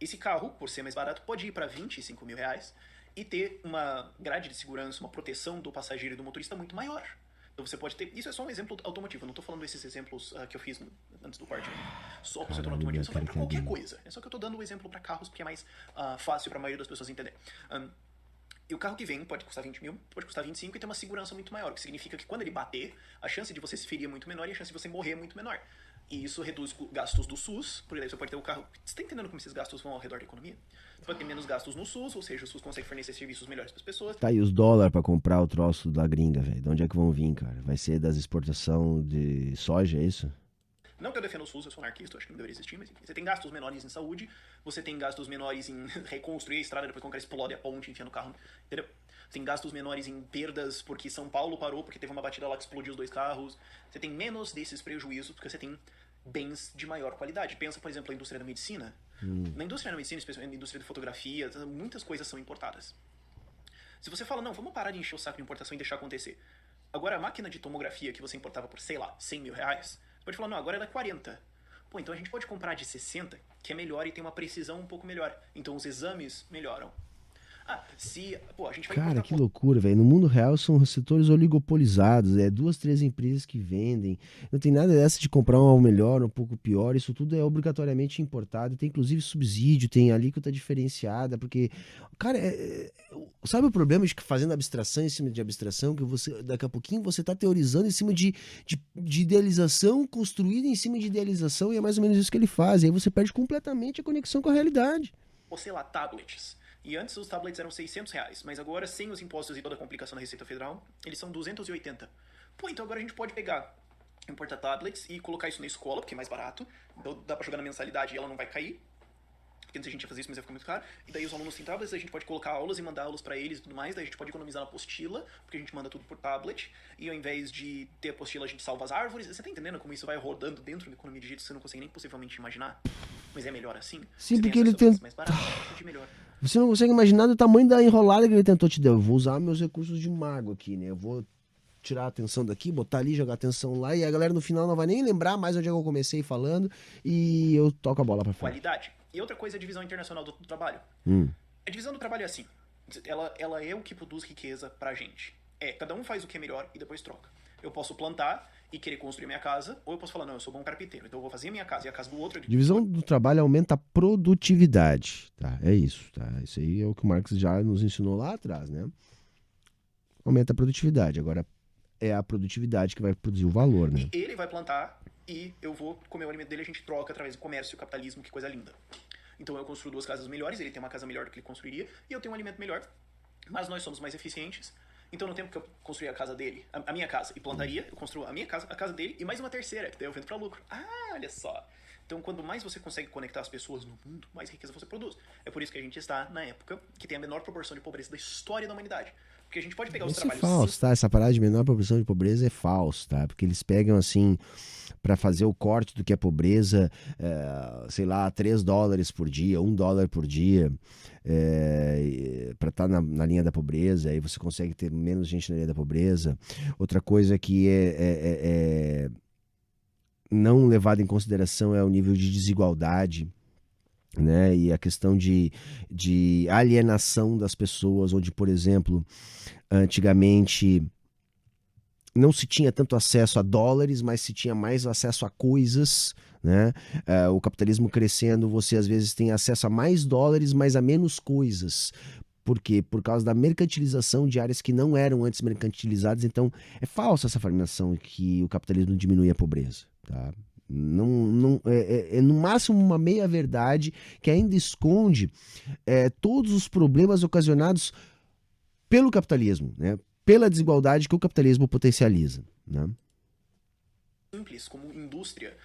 esse carro, por ser mais barato, pode ir para 25 mil reais e ter uma grade de segurança, uma proteção do passageiro e do motorista muito maior. Então você pode ter. Isso é só um exemplo automotivo, eu não tô falando desses exemplos que eu fiz antes do corte. Só pro setor automotivo, só vale pra qualquer coisa. É só que eu tô dando o exemplo para carros porque é mais fácil pra maioria das pessoas entender. E o carro que vem pode custar 20 mil, pode custar 25 e ter uma segurança muito maior, o que significa que quando ele bater, a chance de você se ferir é muito menor e a chance de você morrer é muito menor. E isso reduz gastos do SUS, porque daí você pode ter o carro... Você tá entendendo como esses gastos vão ao redor da economia? Você pode ter menos gastos no SUS, ou seja, o SUS consegue fornecer serviços melhores para as pessoas. Tá aí os dólares pra comprar o troço da gringa, velho. De onde é que vão vir, cara? Vai ser das exportação de soja, é isso? Não que eu defenda o SUS, eu sou anarquista, eu acho que não deveria existir, mas enfim. Você tem gastos menores em saúde, você tem gastos menores em reconstruir a estrada depois que o cara explode a ponte, enfia no carro, entendeu? Você tem gastos menores em perdas porque São Paulo parou porque teve uma batida lá que explodiu os 2 carros. Você tem menos desses prejuízos porque você tem bens de maior qualidade. Pensa, por exemplo, na indústria da medicina. Na indústria da medicina, especialmente na indústria de fotografia, muitas coisas são importadas. Se você fala, não, vamos parar de encher o saco de importação e deixar acontecer. Agora, a máquina de tomografia que você importava por, sei lá, 100 mil reais, você pode falar, não, agora ela é 40. Pô, então a gente pode comprar de 60, que é melhor e tem uma precisão um pouco melhor. Então os exames melhoram. Pô, a gente vai Cara, importar... que loucura, velho. No mundo real são setores oligopolizados, é duas, três empresas que vendem. Não tem nada dessa de comprar um melhor, um pouco pior. Isso tudo é obrigatoriamente importado. Tem inclusive subsídio, tem alíquota diferenciada, porque, cara, sabe o problema de que fazendo abstração em cima de abstração, que você, daqui a pouquinho você tá teorizando em cima de idealização, construída em cima de idealização, e é mais ou menos isso que ele faz. E aí você perde completamente a conexão com a realidade. Ou sei lá, tablets. E antes os tablets eram 600 reais, mas agora, sem os impostos e toda a complicação da Receita Federal, eles são 280. Pô, então agora a gente pode pegar, importar tablets e colocar isso na escola, porque é mais barato, então dá pra jogar na mensalidade e ela não vai cair. Porque antes a gente ia fazer isso, mas ia ficar muito caro. E daí os alunos têm tablets, a gente pode colocar aulas e mandar aulas pra eles e tudo mais. Daí a gente pode economizar na apostila, porque a gente manda tudo por tablet. E ao invés de ter apostila, a gente salva as árvores. Você tá entendendo como isso vai rodando dentro da economia de jeito que você não consegue nem possivelmente imaginar? Mas é melhor assim? Sim, você porque tem ele acesso a coisas tem. mais baratas, de melhor. Você não consegue imaginar do tamanho da enrolada que ele tentou te dar. Eu vou usar meus recursos de mago aqui, né? Eu vou tirar a atenção daqui, botar ali, jogar a atenção lá, e a galera no final não vai nem lembrar mais onde é que eu comecei falando, e eu toco a bola pra frente. Qualidade. E outra coisa é a divisão internacional do trabalho. A divisão do trabalho é assim. Ela é o que produz riqueza pra gente. Cada um faz o que é melhor e depois troca. Eu posso plantar e querer construir minha casa, ou eu posso falar, não, eu sou bom carpinteiro, então eu vou fazer a minha casa e a casa do outro... Divisão do trabalho aumenta a produtividade, tá? É isso, tá? Isso aí é o que o Marx já nos ensinou lá atrás, né? Aumenta a produtividade. Agora, é a produtividade que vai produzir o valor, né? E ele vai plantar e eu vou comer o alimento dele, a gente troca através do comércio e o capitalismo, que coisa linda. Então eu construo duas casas melhores, ele tem uma casa melhor do que ele construiria, e eu tenho um alimento melhor, mas nós somos mais eficientes. Então no tempo que eu construir a casa dele, a minha casa, e plantaria, eu construo a minha casa, a casa dele, e mais uma terceira, que daí eu vendo pra lucro. Olha só. Então quanto mais você consegue conectar as pessoas no mundo, mais riqueza você produz. É por isso que a gente está na época que tem a menor proporção de pobreza da história da humanidade. Porque a gente pode pegar os trabalhos... Isso é falso, tá? Essa parada de menor proporção de pobreza é falso, tá? Porque eles pegam, assim, para fazer o corte do que é pobreza, sei lá, $3 por dia, $1 por dia, para estar na linha da pobreza, aí você consegue ter menos gente na linha da pobreza. Outra coisa que não levada em consideração é o nível de desigualdade, né? E a questão de alienação das pessoas, onde, por exemplo, antigamente não se tinha tanto acesso a dólares, mas se tinha mais acesso a coisas, né? O capitalismo crescendo, você às vezes tem acesso a mais dólares, mas a menos coisas. Por quê? Por causa da mercantilização de áreas que não eram antes mercantilizadas. Então, é falsa essa afirmação que o capitalismo diminui a pobreza, tá? Não, é no máximo uma meia-verdade que ainda esconde todos os problemas ocasionados pelo capitalismo, né? Pela desigualdade que o capitalismo potencializa, né? Simples, como indústria,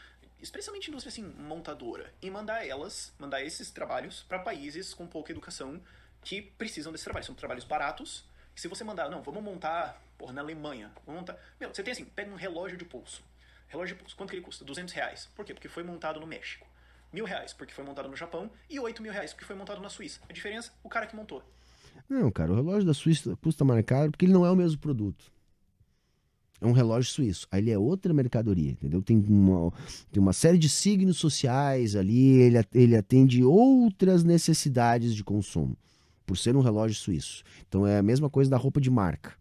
especialmente indústria assim, montadora, e mandar esses trabalhos para países com pouca educação que precisam desses trabalhos. São trabalhos baratos, que se você mandar, não, vamos montar, na Alemanha, vamos montar... Meu, você tem assim, pega um relógio de pulso. Relógio de pulso, quanto que ele custa? R$200. Por quê? Porque foi montado no México. R$1.000, porque foi montado no Japão, e R$8.000, porque foi montado na Suíça. A diferença, o cara que montou. Não, cara, o relógio da Suíça custa mais caro porque ele não é o mesmo produto. É um relógio suíço. Aí ele é outra mercadoria, entendeu? Tem uma série de signos sociais ali, ele atende outras necessidades de consumo, por ser um relógio suíço. Então é a mesma coisa da roupa de marca.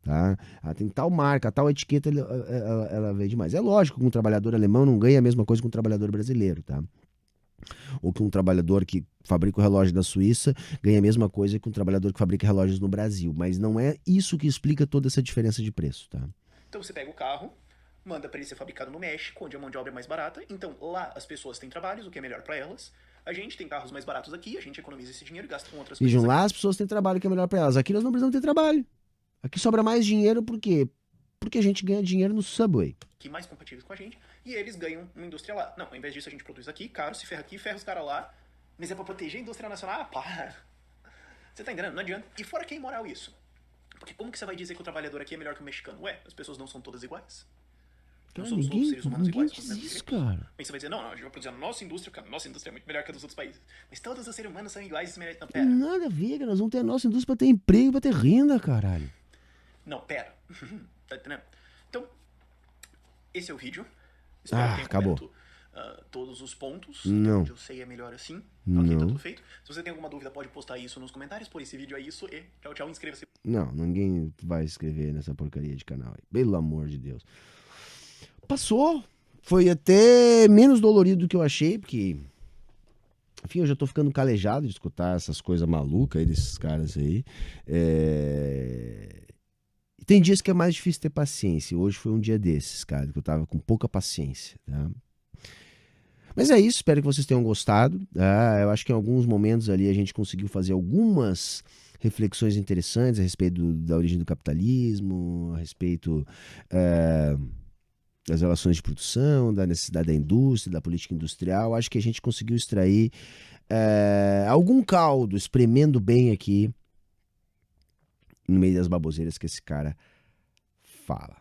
Tá? Tem tal marca, tal etiqueta, ela vende mais. É lógico que um trabalhador alemão não ganha a mesma coisa que um trabalhador brasileiro, tá? Ou que um trabalhador que fabrica o relógio da Suíça ganha a mesma coisa que um trabalhador que fabrica relógios no Brasil. Mas não é isso que explica toda essa diferença de preço, tá? Então você pega o carro, manda para ele ser fabricado no México, onde a mão de obra é mais barata. Então lá as pessoas têm trabalhos, o que é melhor para elas. A gente tem carros mais baratos aqui, a gente economiza esse dinheiro e gasta com outras coisas. Vejam, lá as pessoas têm trabalho que é melhor para elas. Aqui nós não precisamos ter trabalho. Aqui sobra mais dinheiro por quê? Porque a gente ganha dinheiro no Subway. Que mais compatíveis com a gente, e eles ganham uma indústria lá. Não, ao invés disso a gente produz aqui, caro, se ferra aqui, ferra os caras lá, mas é pra proteger a indústria nacional? Para! Você tá entendendo? Não adianta. E fora que é imoral isso. Porque como que você vai dizer que o trabalhador aqui é melhor que o mexicano? Ué, as pessoas não são todas iguais? Não Cara, somos todos seres humanos ninguém iguais. diz isso, cara. Aí você vai dizer, não, a gente vai produzir a nossa indústria, porque a nossa indústria é muito melhor que a dos outros países. Mas todos os seres humanos são iguais e melhores. Não, pera. Nada a ver, cara. Nós vamos ter a nossa indústria pra ter emprego, pra ter renda, caralho. Não, pera. Tá entendendo? Então, esse é o vídeo. Espero que tenha acabou. coberto todos os pontos. Não. Eu sei é melhor assim. Ok, Não. tá tudo feito. Se você tem alguma dúvida, pode postar isso nos comentários. Por esse vídeo é isso. E tchau, tchau. Inscreva-se. Não, ninguém vai se inscrever nessa porcaria de canal aí. Pelo amor de Deus. Passou. Foi até menos dolorido do que eu achei, porque... Enfim, eu já tô ficando calejado de escutar essas coisas malucas aí desses caras aí. Tem dias que é mais difícil ter paciência. Hoje foi um dia desses, cara, que eu tava com pouca paciência, tá? Mas é isso, espero que vocês tenham gostado. Eu acho que em alguns momentos ali a gente conseguiu fazer algumas reflexões interessantes a respeito da origem do capitalismo, a respeito das relações de produção, da necessidade da indústria, da política industrial. Acho que a gente conseguiu extrair algum caldo, espremendo bem aqui no meio das baboseiras que esse cara fala.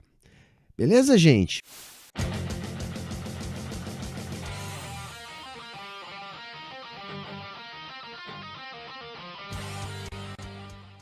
Beleza, gente?